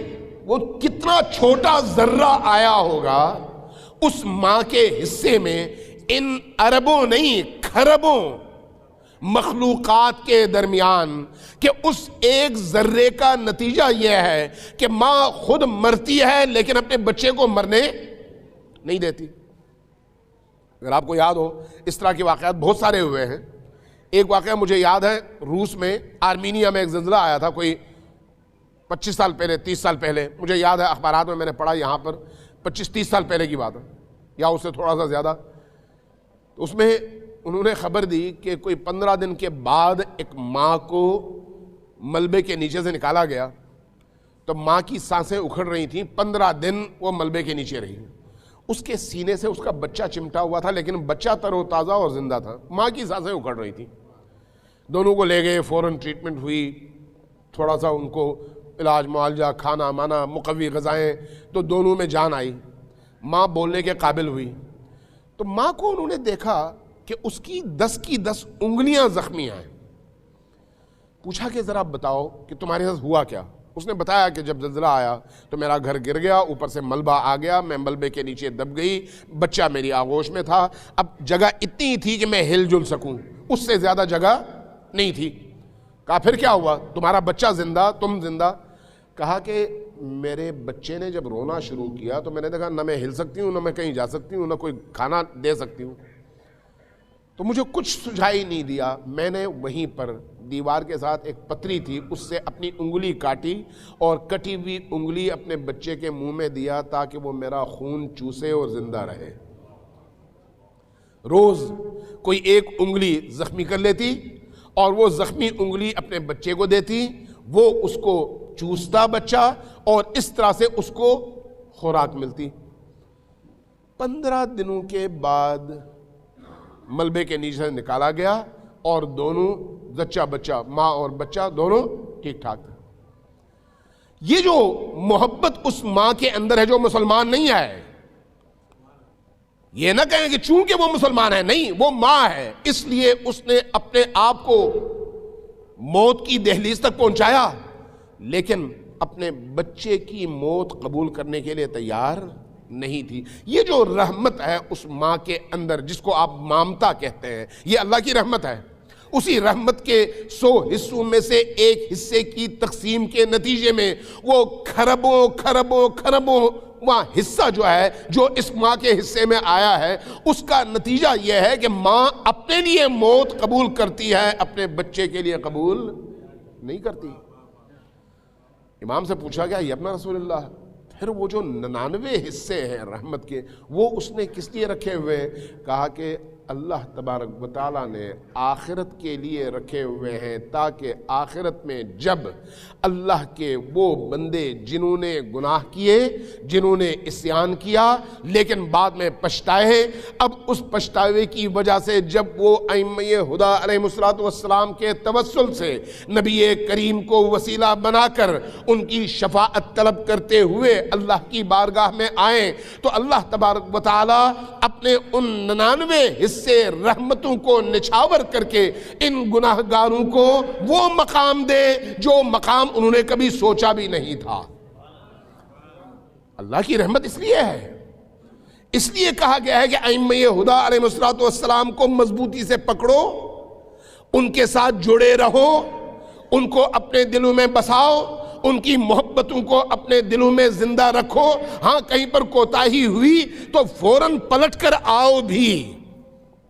وہ کتنا چھوٹا ذرہ آیا ہوگا اس ماں کے حصے میں، ان اربوں نہیں کھربوں مخلوقات کے درمیان، کہ اس ایک ذرے کا نتیجہ یہ ہے کہ ماں خود مرتی ہے لیکن اپنے بچے کو مرنے نہیں دیتی۔ اگر آپ کو یاد ہو، اس طرح کے واقعات بہت سارے ہوئے ہیں۔ ایک واقعہ مجھے یاد ہے، روس میں آرمینیا میں ایک زلزلہ آیا تھا، کوئی 25 سال پہلے، 30 سال پہلے، مجھے یاد ہے اخبارات میں نے پڑھا، یہاں پر 25-30 سال پہلے کی بات ہے یا اس سے تھوڑا سا زیادہ۔ تو اس میں انہوں نے خبر دی کہ کوئی 15 دن کے بعد ایک ماں کو ملبے کے نیچے سے نکالا گیا، تو ماں کی سانسیں اکھڑ رہی تھیں، 15 دن وہ ملبے کے نیچے رہی۔ اس کے سینے سے اس کا بچہ چمٹا ہوا تھا، لیکن بچہ تر و تازہ اور زندہ تھا، ماں کی سانسیں اکھڑ رہی تھیں۔ دونوں کو لے گئے، فوراً ٹریٹمنٹ ہوئی، تھوڑا سا ان کو علاج معالجہ، کھانا مانا، مقوی غذائیں، تو دونوں میں جان آئی، ماں بولنے کے قابل ہوئی۔ تو ماں کو انہوں نے دیکھا کہ اس کی 10 کی 10 انگلیاں زخمی ہیں۔ پوچھا کہ ذرا بتاؤ کہ تمہارے ساتھ ہوا کیا؟ اس نے بتایا کہ جب زلزلہ آیا تو میرا گھر گر گیا، اوپر سے ملبہ آ گیا، میں ملبے کے نیچے دب گئی، بچہ میری آغوش میں تھا، اب جگہ اتنی تھی کہ میں ہل جل سکوں، اس سے زیادہ جگہ نہیں تھی۔ کہا پھر کیا ہوا؟ تمہارا بچہ زندہ، تم زندہ؟ کہا کہ میرے بچے نے جب رونا شروع کیا تو میں نے دیکھا نہ میں ہل سکتی ہوں، نہ میں کہیں جا سکتی ہوں، نہ کوئی کھانا دے سکتی ہوں، تو مجھے کچھ سجھائی نہیں دیا۔ میں نے وہیں پر دیوار کے ساتھ ایک پتری تھی، اس سے اپنی انگلی کاٹی اور کٹی ہوئی انگلی اپنے بچے کے منہ میں دیا تاکہ وہ میرا خون چوسے اور زندہ رہے۔ روز کوئی ایک انگلی زخمی کر لیتی اور وہ زخمی انگلی اپنے بچے کو دیتی، وہ اس کو چوستا بچہ اور اس طرح سے اس کو خوراک ملتی۔ 15 دنوں کے بعد ملبے کے نیچے سے نکالا گیا اور دونوں زچہ بچہ، ماں اور بچہ دونوں ٹھیک ٹھاک تھے۔ یہ جو محبت اس ماں کے اندر ہے جو مسلمان نہیں ہے، یہ نہ کہیں کہ چونکہ وہ مسلمان ہے، نہیں، وہ ماں ہے، اس لیے اس نے اپنے آپ کو موت کی دہلیز تک پہنچایا، لیکن اپنے بچے کی موت قبول کرنے کے لیے تیار نہیں تھی۔ یہ جو رحمت ہے اس ماں کے اندر، جس کو آپ مامتا کہتے ہیں، یہ اللہ کی رحمت ہے۔ اسی رحمت کے 100 حصوں میں سے ایک حصے کی تقسیم کے نتیجے میں وہ کھربوں کھربوں کھربوں وہاں حصہ جو ہے، جو اس ماں کے حصے میں آیا ہے، اس کا نتیجہ یہ ہے کہ ماں اپنے لیے موت قبول کرتی ہے، اپنے بچے کے لیے قبول نہیں کرتی۔ امام سے پوچھا گیا، یا ابن رسول اللہ، پھر وہ جو 99 حصے ہیں رحمت کے، وہ اس نے کس لیے رکھے ہوئے؟ کہا کہ اللہ تبارک و تعالیٰ نے آخرت کے لیے رکھے ہوئے ہیں، تاکہ آخرت میں جب اللہ کے وہ بندے جنہوں نے گناہ کیے، جنہوں نے عصیان کیا لیکن بعد میں پچھتائے، اب اس پچھتاوے کی وجہ سے جب وہ ائمہ ہدیٰ علیہ السلام کے توسل سے نبی کریم کو وسیلہ بنا کر ان کی شفاعت طلب کرتے ہوئے اللہ کی بارگاہ میں آئیں، تو اللہ تبارک و تعالیٰ اپنے ان 99 حصے رحمتوں کو نچھاور کر کے ان گناہ گاروں کو وہ مقام دے جو مقام انہوں نے کبھی سوچا بھی نہیں تھا۔ اللہ کی رحمت اس لیے ہے، اس لیے کہا گیا ہے کہ ائمہ ہدیٰ علیہ السلام کو مضبوطی سے پکڑو، ان کے ساتھ جڑے رہو، ان کو اپنے دلوں میں بساؤ، ان کی محبتوں کو اپنے دلوں میں زندہ رکھو۔ ہاں کہیں پر کوتاہی ہوئی تو فوراً پلٹ کر آؤ بھی،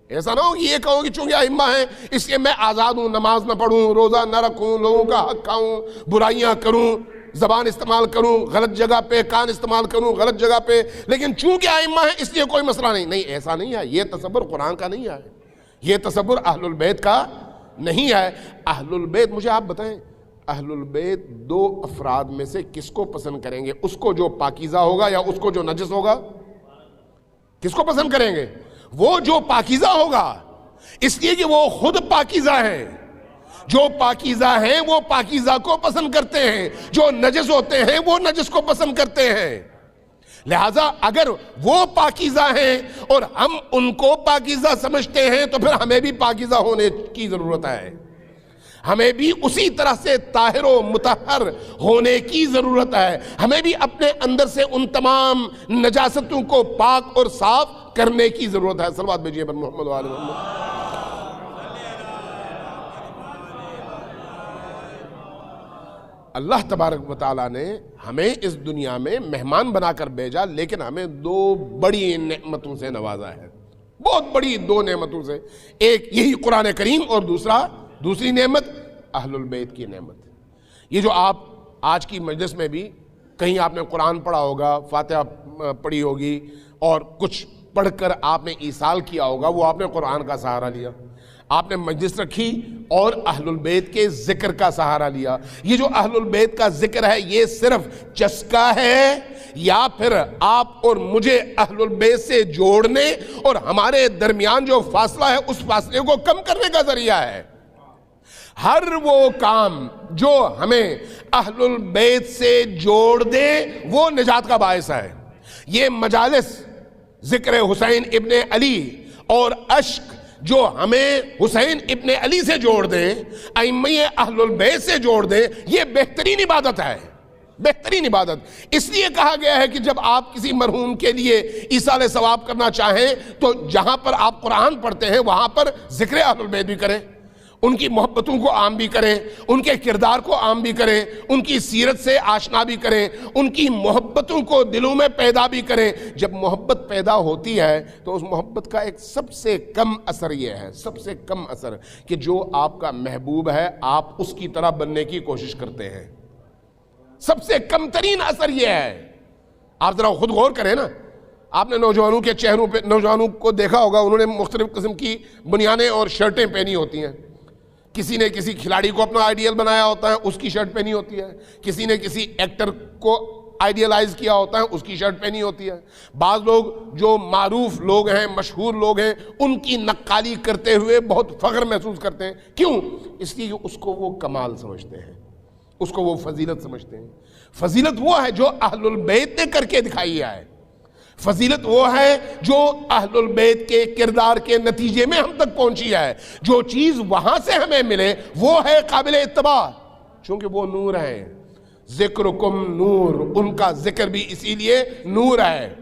ایسا نہ ہو کہ یہ کہو کہ چونکہ ائمہ ہیں اس لیے میں آزاد ہوں، نماز نہ پڑھوں، روزہ نہ رکھوں، لوگوں کا حق کھاؤں، برائیاں کروں۔ زبان استعمال کروں غلط جگہ پہ، کان استعمال کروں غلط جگہ پہ، لیکن چونکہ ائمہ ہیں اس لیے کوئی مسئلہ نہیں. نہیں، ایسا نہیں ہے. یہ تصور قرآن کا نہیں ہے، یہ تصور اہل البیت کا نہیں ہے. اہل البیت، مجھے آپ بتائیں، اہل البیت دو افراد میں سے کس کو پسند کریں گے؟ اس کو جو پاکیزہ ہوگا یا اس کو جو نجس ہوگا؟ کس کو پسند کریں گے؟ وہ جو پاکیزہ ہوگا، اس لیے کہ وہ خود پاکیزہ ہیں. جو پاکیزہ ہیں وہ پاکیزہ کو پسند کرتے ہیں، جو نجس ہوتے ہیں وہ نجس کو پسند کرتے ہیں. لہذا اگر وہ پاکیزہ ہیں اور ہم ان کو پاکیزہ سمجھتے ہیں تو پھر ہمیں بھی پاکیزہ ہونے کی ضرورت ہے. ہمیں بھی اسی طرح سے طاہر و مطہر ہونے کی ضرورت ہے. ہمیں بھی اپنے اندر سے ان تمام نجاستوں کو پاک اور صاف کرنے کی ضرورت ہے. صلوات بھیجیے بر محمد و آل محمد. اللہ تبارک و تعالیٰ نے ہمیں اس دنیا میں مہمان بنا کر بھیجا، لیکن ہمیں دو بڑی نعمتوں سے نوازا ہے. بہت بڑی دو نعمتوں سے. ایک یہی قرآن کریم اور دوسری نعمت اہل البیت کی نعمت. یہ جو آپ آج کی مجلس میں بھی کہیں آپ نے قرآن پڑھا ہوگا، فاتحہ پڑھی ہوگی اور کچھ پڑھ کر آپ نے ایصال کیا ہوگا، وہ آپ نے قرآن کا سہارا لیا. آپ نے مجلس رکھی اور اہل البیت کے ذکر کا سہارا لیا. یہ جو اہل البیت کا ذکر ہے یہ صرف چسکا ہے یا پھر آپ اور مجھے اہل البیت سے جوڑنے اور ہمارے درمیان جو فاصلہ ہے اس فاصلے کو کم کرنے کا ذریعہ ہے؟ ہر وہ کام جو ہمیں اہل البیت سے جوڑ دے وہ نجات کا باعث ہے. یہ مجالس ذکر حسین ابن علی اور عشق جو ہمیں حسین ابن علی سے جوڑ دیں، ائمہ اہل البیت سے جوڑ دیں، یہ بہترین عبادت ہے. بہترین عبادت. اس لیے کہا گیا ہے کہ جب آپ کسی مرحوم کے لیے ایصال ثواب کرنا چاہیں تو جہاں پر آپ قرآن پڑھتے ہیں وہاں پر ذکر اہل البیت بھی کریں، ان کی محبتوں کو عام بھی کریں، ان کے کردار کو عام بھی کریں، ان کی سیرت سے آشنا بھی کریں، ان کی محبتوں کو دلوں میں پیدا بھی کریں. جب محبت پیدا ہوتی ہے تو اس محبت کا ایک سب سے کم اثر یہ ہے، سب سے کم اثر، کہ جو آپ کا محبوب ہے آپ اس کی طرح بننے کی کوشش کرتے ہیں. سب سے کم ترین اثر یہ ہے. آپ ذرا خود غور کریں نا. آپ نے نوجوانوں کے چہروں پہ، نوجوانوں کو دیکھا ہوگا، انہوں نے مختلف قسم کی بنیانیں اور شرٹیں پہنی ہوتی ہیں. کسی نے کسی کھلاڑی کو اپنا آئیڈیل بنایا ہوتا ہے، اس کی شرٹ پہنی ہوتی ہے. کسی نے کسی ایکٹر کو آئیڈیلائز کیا ہوتا ہے، اس کی شرٹ پہنی ہوتی ہے. بعض لوگ جو معروف لوگ ہیں، مشہور لوگ ہیں، ان کی نقالی کرتے ہوئے بہت فخر محسوس کرتے ہیں. کیوں؟ اس لیے اس کو وہ کمال سمجھتے ہیں، اس کو وہ فضیلت سمجھتے ہیں. فضیلت وہ ہے جو اہل البیت نے کر کے دکھائی ہے. فضیلت وہ ہے جو اہل البیت کے کردار کے نتیجے میں ہم تک پہنچی ہے. جو چیز وہاں سے ہمیں ملے وہ ہے قابل اتباع، چونکہ وہ نور ہیں. ذکرکم نور، ان کا ذکر بھی اسی لیے نور ہے.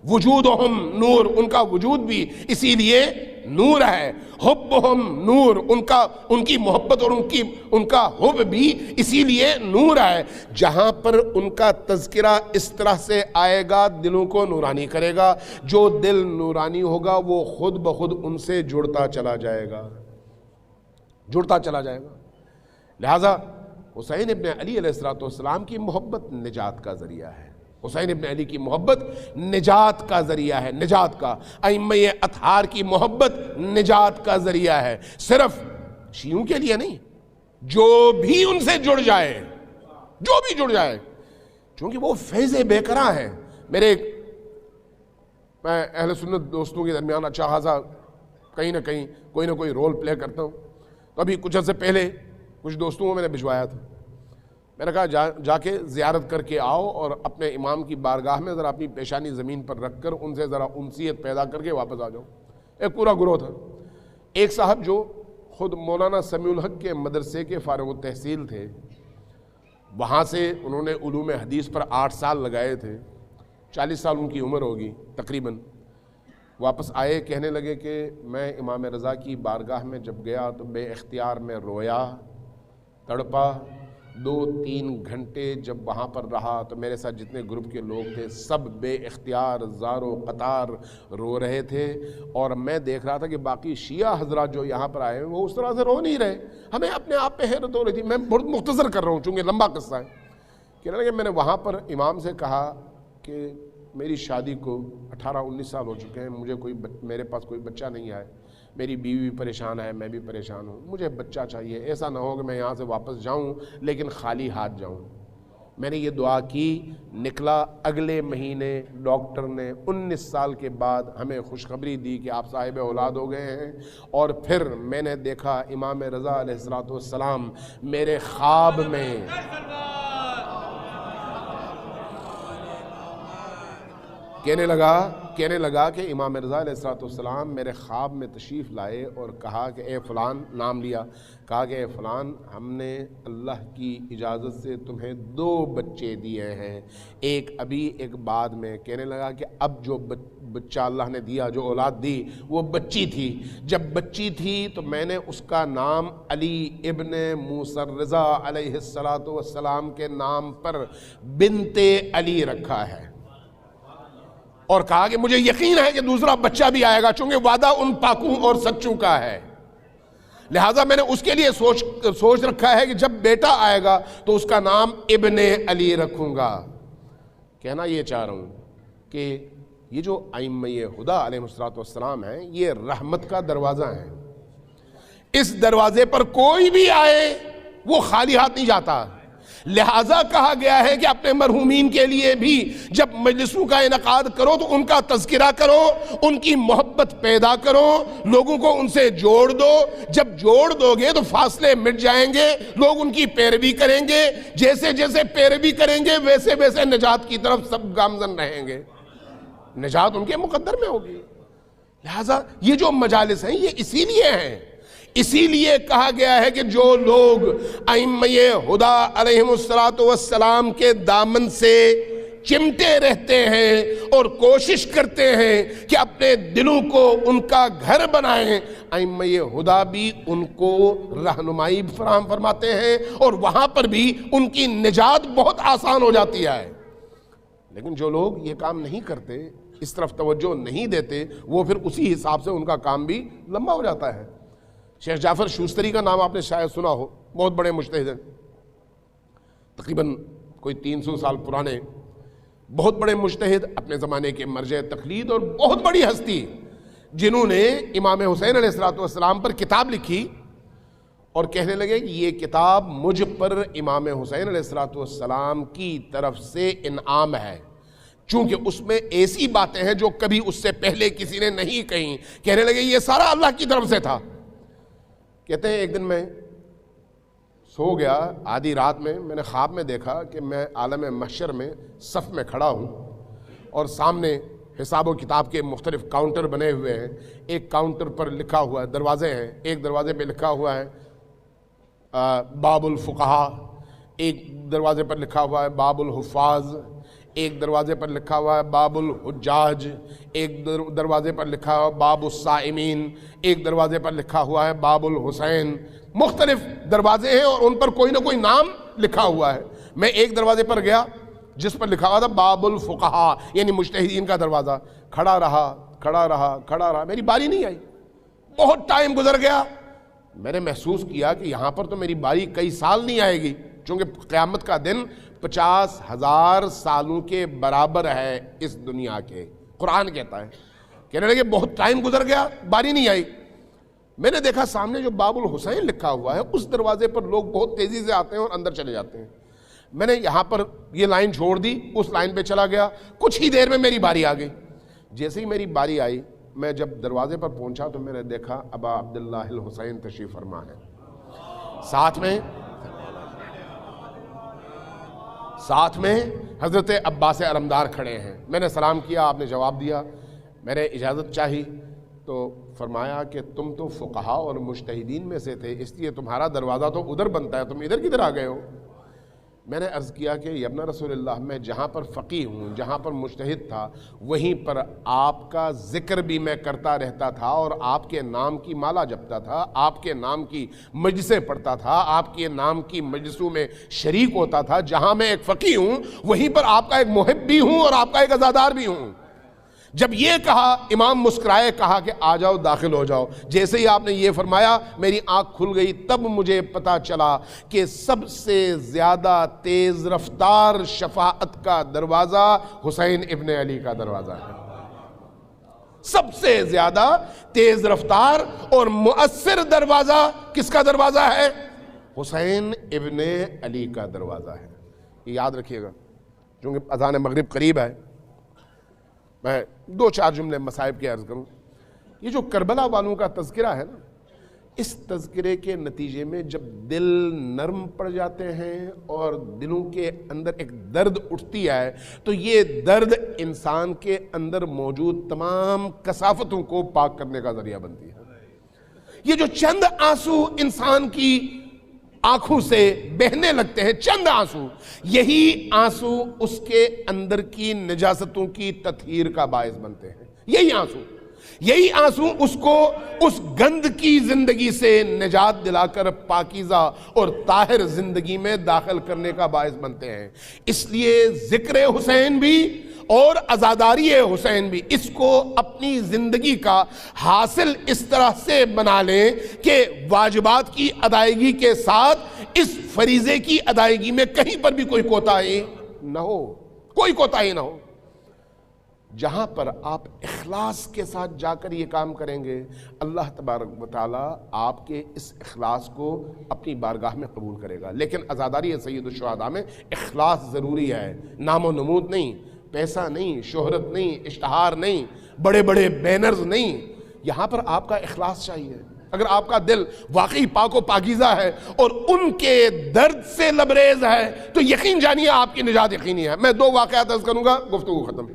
وجودہم نور، ان کا وجود بھی اسی لیے نور ہے. حبہم نور، ان کی محبت اور ان کا حب بھی اسی لیے نور ہے. جہاں پر ان کا تذکرہ اس طرح سے آئے گا دلوں کو نورانی کرے گا. جو دل نورانی ہوگا وہ خود بخود ان سے جڑتا چلا جائے گا، جڑتا چلا جائے گا. لہذا حسین ابن علی علیہ السلام کی محبت نجات کا ذریعہ ہے. حسین ابن علی کی محبت نجات کا ذریعہ ہے، نجات کا. ائمہ اطہار کی محبت نجات کا ذریعہ ہے. صرف شیعوں کے لیے نہیں، جو بھی ان سے جڑ جائے، جو بھی جڑ جائے، چونکہ وہ فیض بے قرار ہیں. میں اہل سنت دوستوں کے درمیان اچھا خاصا کہیں نہ کہیں کوئی نہ کوئی رول پلے کرتا ہوں. تو ابھی کچھ عرصے پہلے کچھ دوستوں کو میں نے بھجوایا تھا. میں نے کہا جا کے زیارت کر کے آؤ اور اپنے امام کی بارگاہ میں ذرا اپنی پیشانی زمین پر رکھ کر ان سے ذرا انسیت پیدا کر کے واپس آ جاؤ. ایک پورا گروہ تھا. ایک صاحب جو خود مولانا سمیع الحق کے مدرسے کے فارغ التحصیل تھے، وہاں سے انہوں نے علوم حدیث پر 8 سال لگائے تھے، 40 سال ان کی عمر ہوگی تقریباً. واپس آئے، کہنے لگے کہ میں امام رضا کی بارگاہ میں جب گیا تو بے اختیار میں رویا، تڑپا. 2-3 گھنٹے جب وہاں پر رہا تو میرے ساتھ جتنے گروپ کے لوگ تھے سب بے اختیار زار و قطار رو رہے تھے. اور میں دیکھ رہا تھا کہ باقی شیعہ حضرات جو یہاں پر آئے ہیں وہ اس طرح سے رو نہیں رہے. ہمیں اپنے آپ پہ حیرت ہو رہی تھی. میں بہت مختصر کر رہا ہوں چونکہ لمبا قصہ ہے. کہنے لگے میں نے وہاں پر امام سے کہا کہ میری شادی کو 18-19 سال ہو چکے ہیں، مجھے میرے پاس کوئی بچہ نہیں آئے، میری بیوی بھی پریشان ہے، میں بھی پریشان ہوں، مجھے بچہ چاہیے، ایسا نہ ہو کہ میں یہاں سے واپس جاؤں لیکن خالی ہاتھ جاؤں۔ میں نے یہ دعا کی، نکلا اگلے مہینے ڈاکٹر نے 19 سال کے بعد ہمیں خوشخبری دی کہ آپ صاحب اولاد ہو گئے ہیں۔ اور پھر میں نے دیکھا امام رضا علیہ السلام میرے خواب میں کہنے لگا کہ امام رضا علیہ السلام میرے خواب میں تشریف لائے اور کہا کہ اے فلان، نام لیا، کہا کہ اے فلان، ہم نے اللہ کی اجازت سے تمہیں 2 بچے دیے ہیں، ایک ابھی ایک بعد میں۔ کہنے لگا کہ اب جو بچہ اللہ نے دیا، جو اولاد دی، وہ بچی تھی۔ جب بچی تھی تو میں نے اس کا نام علی ابن موسیٰ رضا علیہ السلام کے نام پر بنت علی رکھا ہے، اور کہا کہ مجھے یقین ہے کہ دوسرا بچہ بھی آئے گا، چونکہ وعدہ ان پاکوں اور سچوں کا ہے، لہٰذا میں نے اس کے لیے سوچ رکھا ہے کہ جب بیٹا آئے گا تو اس کا نام ابن علی رکھوں گا۔ کہنا یہ چاہ رہا ہوں کہ یہ جو ائمہ ہدیٰ علیہ السلام ہیں، یہ رحمت کا دروازہ ہے۔ اس دروازے پر کوئی بھی آئے وہ خالی ہاتھ نہیں جاتا، لہٰذا کہا گیا ہے کہ اپنے مرحومین کے لیے بھی جب مجلسوں کا انعقاد کرو تو ان کا تذکرہ کرو، ان کی محبت پیدا کرو، لوگوں کو ان سے جوڑ دو۔ جب جوڑ دو گے تو فاصلے مٹ جائیں گے، لوگ ان کی پیروی کریں گے، جیسے جیسے پیروی کریں گے ویسے ویسے نجات کی طرف سب گامزن رہیں گے، نجات ان کے مقدر میں ہوگی۔ لہٰذا یہ جو مجالس ہیں یہ اسی لیے ہیں، اسی لیے کہا گیا ہے کہ جو لوگ ائمہ ہدیٰ علیہم السلام کے دامن سے چمٹے رہتے ہیں اور کوشش کرتے ہیں کہ اپنے دلوں کو ان کا گھر بنائیں، ائمہ ہدیٰ بھی ان کو رہنمائی فراہم فرماتے ہیں اور وہاں پر بھی ان کی نجات بہت آسان ہو جاتی ہے۔ لیکن جو لوگ یہ کام نہیں کرتے، اس طرف توجہ نہیں دیتے، وہ پھر اسی حساب سے ان کا کام بھی لمبا ہو جاتا ہے۔ شیخ جعفر شوستری کا نام آپ نے شاید سنا ہو، بہت بڑے مجتہد ہیں، تقریباً کوئی 300 سال پرانے، بہت بڑے مجتہد، اپنے زمانے کے مرجع تقلید اور بہت بڑی ہستی، جنہوں نے امام حسین علیہ السلام پر کتاب لکھی اور کہنے لگے کہ یہ کتاب مجھ پر امام حسین علیہ السلام کی طرف سے انعام ہے، چونکہ اس میں ایسی باتیں ہیں جو کبھی اس سے پہلے کسی نے نہیں کہیں۔ کہنے لگے یہ سارا اللہ کی طرف سے تھا۔ کہتے ہیں ایک دن میں سو گیا، آدھی رات میں میں نے خواب میں دیکھا کہ میں عالم محشر میں صف میں کھڑا ہوں اور سامنے حساب و کتاب کے مختلف کاؤنٹر بنے ہوئے ہیں۔ ایک کاؤنٹر پر لکھا ہوا ہے، دروازے ہیں، ایک دروازے پہ لکھا ہوا ہے باب الفقہاء، ایک دروازے پر لکھا ہوا ہے باب الحفاظ، ایک دروازے پر لکھا ہوا ہے باب الحجاج، ایک دروازے پر لکھا ہوا ہے باب الصائمین، ایک دروازے پر لکھا ہوا ہے باب الحسین۔ مختلف دروازے ہیں اور ان پر کوئی نہ کوئی نام لکھا ہوا ہے۔ میں ایک دروازے پر گیا جس پر لکھا ہوا تھا باب الفقہاء، یعنی مجتہدین کا دروازہ۔ کھڑا رہا، میری باری نہیں آئی، بہت ٹائم گزر گیا۔ میں نے محسوس کیا کہ یہاں پر تو میری باری کئی سال نہیں آئے گی، چونکہ قیامت کا دن 50,000 سالوں کے برابر ہے اس دنیا کے، قرآن کہتا ہے۔ کہنے لگے بہت ٹائم گزر گیا، باری نہیں آئی۔ میں نے دیکھا سامنے جو باب الحسین لکھا ہوا ہے اس دروازے پر لوگ بہت تیزی سے آتے ہیں اور اندر چلے جاتے ہیں۔ میں نے یہاں پر یہ لائن چھوڑ دی، اس لائن پہ چلا گیا، کچھ ہی دیر میں میری باری آ گئی۔ جیسے ہی میری باری آئی، میں جب دروازے پر پہنچا تو میں نے دیکھا ابا عبداللہ الحسین تشریف فرما ہے، ساتھ میں حضرت عباس علمدار کھڑے ہیں۔ میں نے سلام کیا، آپ نے جواب دیا، میں نے اجازت چاہی تو فرمایا کہ تم تو فقہاء اور مجتہدین میں سے تھے، اس لیے تمہارا دروازہ تو ادھر بنتا ہے، تم ادھر کدھر آ گئے ہو؟ میں نے عرض کیا کہ یا ابن رسول اللہ، میں جہاں پر فقیہ ہوں، جہاں پر مجتہد تھا، وہیں پر آپ کا ذکر بھی میں کرتا رہتا تھا اور آپ کے نام کی مالا جپتا تھا، آپ کے نام کی مجلسیں پڑھتا تھا، آپ کے نام کی مجلسوں میں شریک ہوتا تھا۔ جہاں میں ایک فقیہ ہوں وہیں پر آپ کا ایک محب بھی ہوں اور آپ کا ایک عزادار بھی ہوں، جب یہ کہا امام مسکرائے، کہا کہ آ جاؤ داخل ہو جاؤ۔ جیسے ہی آپ نے یہ فرمایا میری آنکھ کھل گئی، تب مجھے پتا چلا کہ سب سے زیادہ تیز رفتار شفاعت کا دروازہ حسین ابن علی کا دروازہ ہے۔ سب سے زیادہ تیز رفتار اور مؤثر دروازہ کس کا دروازہ ہے؟ حسین ابن علی کا دروازہ ہے۔ یہ یاد رکھیے گا، چونکہ اذان مغرب قریب ہے، میں 2-4 جملے مصائب کے عرض کروں۔ یہ جو کربلا والوں کا تذکرہ ہے نا، اس تذکرے کے نتیجے میں جب دل نرم پڑ جاتے ہیں اور دلوں کے اندر ایک درد اٹھتی ہے، تو یہ درد انسان کے اندر موجود تمام کثافتوں کو پاک کرنے کا ذریعہ بنتی ہے۔ یہ جو چند آنسو انسان کی آنکھوں سے بہنے لگتے ہیں، چند آنسو، یہی آنسو اس کے اندر کی نجاستوں کی تطہیر کا باعث بنتے ہیں۔ یہی آنسو اس کو اس گند کی زندگی سے نجات دلا کر پاکیزہ اور طاہر زندگی میں داخل کرنے کا باعث بنتے ہیں۔ اس لیے ذکر حسین بھی اور عزاداری حسین بھی اس کو اپنی زندگی کا حاصل اس طرح سے بنا لیں کہ واجبات کی ادائیگی کے ساتھ اس فریضے کی ادائیگی میں کہیں پر بھی کوئی کوتاہی نہ ہو، کوئی کوتاہی نہ ہو۔ جہاں پر آپ اخلاص کے ساتھ جا کر یہ کام کریں گے، اللہ تبارک و تعالیٰ آپ کے اس اخلاص کو اپنی بارگاہ میں قبول کرے گا۔ لیکن عزاداری سید الشہداء میں اخلاص ضروری ہے، نام و نمود نہیں، پیسہ نہیں، شہرت نہیں، اشتہار نہیں، بڑے بڑے بینرز نہیں، یہاں پر آپ کا اخلاص چاہیے۔ اگر آپ کا دل واقعی پاک و پاکیزہ ہے اور ان کے درد سے لبریز ہے تو یقین جانیے آپ کی نجات یقینی ہے۔ میں 2 واقعات عرض کروں گا، گفتگو ختم۔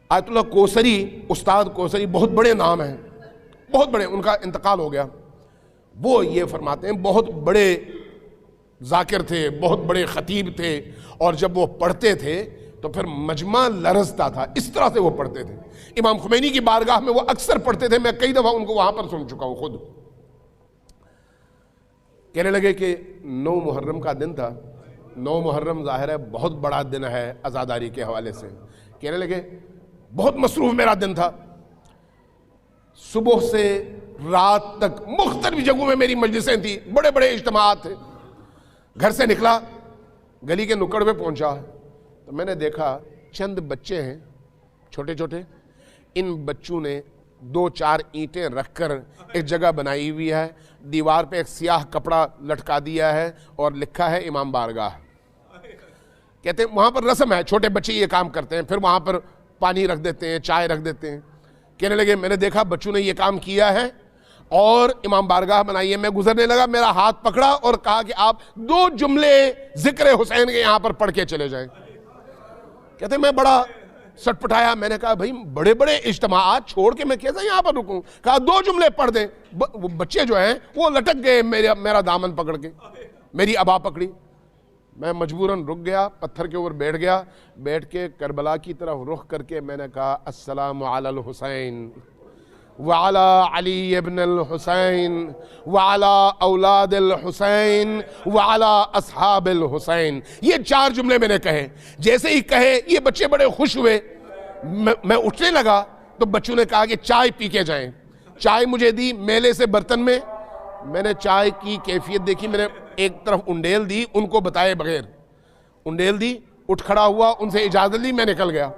آیت اللہ کوثری، استاد کوثری بہت بڑے نام ہیں، بہت بڑے، ان کا انتقال ہو گیا۔ وہ یہ فرماتے ہیں بہت بڑے ذاکر تھے، بہت بڑے خطیب تھے، اور جب وہ پڑھتے تھے تو پھر مجمع لرزتا تھا، اس طرح سے وہ پڑھتے تھے۔ امام خمینی کی بارگاہ میں وہ اکثر پڑھتے تھے، میں کئی دفعہ ان کو وہاں پر سن چکا ہوں خود۔ کہنے لگے کہ 9 محرم کا دن تھا، 9 محرم ظاہر ہے بہت بڑا دن ہے عزاداری کے حوالے سے۔ کہنے لگے بہت مصروف میرا دن تھا، صبح سے رات تک مختلف جگہوں میں میری مجلسیں تھیں، بڑے بڑے اجتماعات تھے۔ گھر سے نکلا، گلی کے نکڑ پہ پہنچا تو میں نے دیکھا چند بچے ہیں چھوٹے چھوٹے، ان بچوں نے 2-4 اینٹیں رکھ کر ایک جگہ بنائی ہوئی ہے، دیوار پہ ایک سیاہ کپڑا لٹکا دیا ہے اور لکھا ہے امام بارگاہ۔ کہتے ہیں وہاں پر رسم ہے، چھوٹے بچے یہ کام کرتے ہیں، پھر وہاں پر پانی رکھ دیتے ہیں، چائے رکھ دیتے ہیں۔ کہنے لگے میں نے دیکھا بچوں نے یہ کام کیا ہے اور امام بارگاہ بنائی ہے۔ میں گزرنے لگا، میرا ہاتھ پکڑا اور کہا کہ آپ 2 جملے ذکر حسین کے یہاں پر پڑھ کے چلے جائیں۔ کہتے ہیں میں بڑا سٹ پٹایا، میں نے کہا بھائی بڑے بڑے اجتماعات چھوڑ کے میں کیسے یہاں پر رکوں؟ کہا 2 جملے پڑھ دیں۔ وہ بچے جو ہیں وہ لٹک گئے میرا دامن پکڑ کے، میری ابا پکڑی، میں مجبوراً رک گیا، پتھر کے اوپر بیٹھ گیا، بیٹھ کے کربلا کی طرف رخ کر کے میں نے کہا السلام علی الحسین وعلی علی ابن الحسین وعلی اولاد الحسین وعلی اصحاب الحسین۔ یہ 4 جملے میں نے کہے۔ جیسے ہی کہے یہ بچے بڑے خوش ہوئے، میں اٹھنے لگا تو بچوں نے کہا کہ چائے پی کے جائیں۔ چائے مجھے دی میلے سے برتن میں نے چائے کی کیفیت دیکھی، میں نے ایک طرف انڈیل دی، ان کو بتائے بغیر انڈیل دی، اٹھ کھڑا ہوا، ان سے اجازت لی، میں نکل گیا۔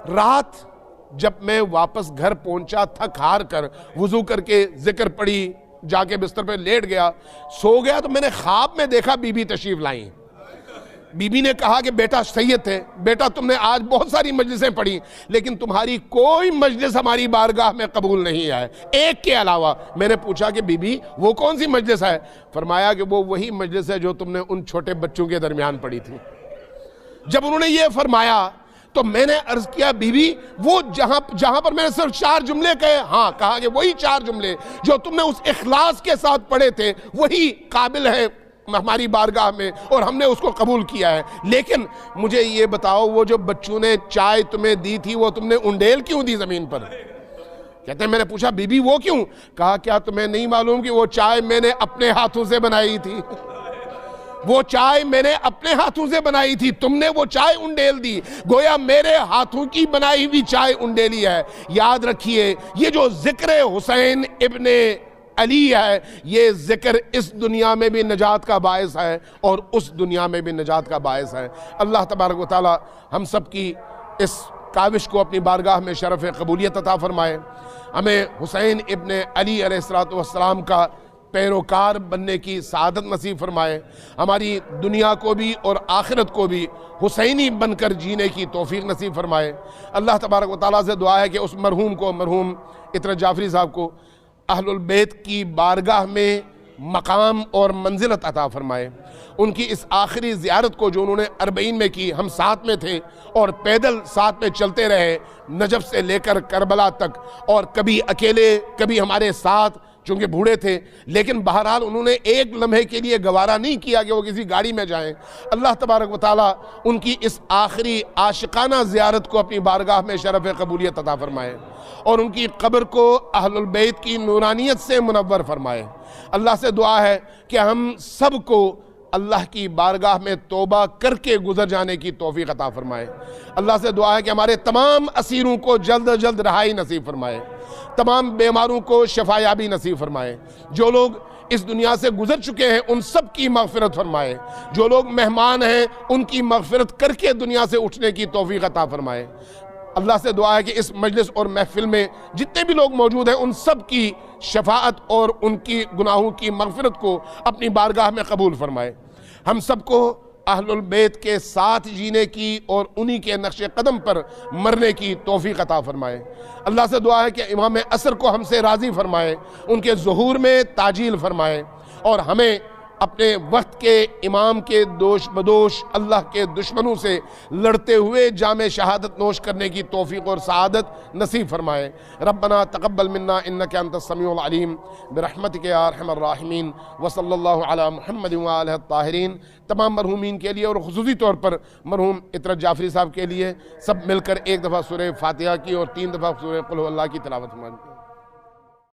رات جب میں واپس گھر پہنچا تھک ہار کر، وضو کر کے ذکر پڑھی، جا کے بستر پہ لیٹ گیا، سو گیا تو میں نے خواب میں دیکھا بی بی تشریف لائیں۔ بی بی نے کہا کہ بیٹا سید تھے، بیٹا تم نے آج بہت ساری مجلسیں پڑھی لیکن تمہاری کوئی مجلس ہماری بارگاہ میں قبول نہیں ہے، ایک کے علاوہ۔ میں نے پوچھا کہ بی بی وہ کون سی مجلس ہے؟ فرمایا کہ وہ وہی مجلس ہے جو تم نے ان چھوٹے بچوں کے درمیان پڑھی تھی۔ جب انہوں نے یہ فرمایا تو میں نے عرض کیا بی بی وہ جہاں پر میں نے صرف 4 جملے کہے، ہاں کہا کہ وہی 4 جملے جو تم نے اس اخلاص کے ساتھ پڑھے تھے وہی قابل ہے ہماری بارگاہ میں اور ہم نے اس کو قبول کیا ہے، لیکن مجھے یہ بتاؤ وہ جو بچوں نے چائے تمہیں دی تھی وہ تم نے انڈیل کیوں دی زمین پر؟ کہتے ہیں میں نے پوچھا بی بی وہ کیوں؟ کہا کیا تمہیں نہیں معلوم کہ وہ چائے میں نے اپنے ہاتھوں سے بنائی تھی؟ وہ چائے میں نے اپنے ہاتھوں سے بنائی تھی، تم نے وہ چائے انڈیل دی، گویا میرے ہاتھوں کی بنائی ہوئی چائے انڈیلی ہے۔ یاد رکھیے یہ جو ذکر حسین ابن علی ہے، یہ ذکر اس دنیا میں بھی نجات کا باعث ہے اور اس دنیا میں بھی نجات کا باعث ہے۔ اللہ تبارک و تعالی ہم سب کی اس کاوش کو اپنی بارگاہ میں شرف قبولیت عطا فرمائے، ہمیں حسین ابن علی علیہ السلام کا پیروکار بننے کی سعادت نصیب فرمائے، ہماری دنیا کو بھی اور آخرت کو بھی حسینی بن کر جینے کی توفیق نصیب فرمائے۔ اللہ تبارک و تعالیٰ سے دعا ہے کہ اس مرحوم عطرت جعفری صاحب کو اہل البیت کی بارگاہ میں مقام اور منزلت عطا فرمائے، ان کی اس آخری زیارت کو جو انہوں نے 40 میں کی، ہم ساتھ میں تھے اور پیدل ساتھ میں چلتے رہے نجف سے لے کر کربلا تک، اور کبھی اکیلے کبھی ہمارے ساتھ، چونکہ بوڑھے تھے، لیکن بہرحال انہوں نے ایک لمحے کے لیے گوارا نہیں کیا کہ وہ کسی گاڑی میں جائیں۔ اللہ تبارک و تعالیٰ ان کی اس آخری عاشقانہ زیارت کو اپنی بارگاہ میں شرف قبولیت عطا فرمائے اور ان کی قبر کو اہل البیت کی نورانیت سے منور فرمائے۔ اللہ سے دعا ہے کہ ہم سب کو اللہ کی بارگاہ میں توبہ کر کے گزر جانے کی توفیق عطا فرمائے۔ اللہ سے دعا ہے کہ ہمارے تمام اسیروں کو جلد از جلد رہائی نصیب فرمائے، تمام بیماروں کو شفا یابی نصیب فرمائے، جو لوگ اس دنیا سے گزر چکے ہیں ان سب کی مغفرت فرمائے، جو لوگ مہمان ہیں ان کی مغفرت کر کے دنیا سے اٹھنے کی توفیق عطا فرمائے۔ اللہ سے دعا ہے کہ اس مجلس اور محفل میں جتنے بھی لوگ موجود ہیں ان سب کی شفاعت اور ان کی گناہوں کی مغفرت کو اپنی بارگاہ میں قبول فرمائے۔ ہم سب کو اہل البیت کے ساتھ جینے کی اور انہی کے نقش قدم پر مرنے کی توفیق عطا فرمائے۔ اللہ سے دعا ہے کہ امام عصر کو ہم سے راضی فرمائے، ان کے ظہور میں تعجیل فرمائے اور ہمیں اپنے وقت کے امام کے دوش بدوش اللہ کے دشمنوں سے لڑتے ہوئے جام شہادت نوش کرنے کی توفیق اور سعادت نصیب فرمائے۔ ربنا تقبل منا انک انت السمیع العلیم برحمتک یا ارحم الراحمین وصلی اللہ علی محمد وآلہ الطاہرین۔ تمام مرحومین کے لیے اور خصوصی طور پر مرحوم عطرت جعفری صاحب کے لیے سب مل کر ایک دفعہ سورہ فاتحہ کی اور 3 دفعہ سورہ قل هو اللہ کی تلاوت فرمائیں۔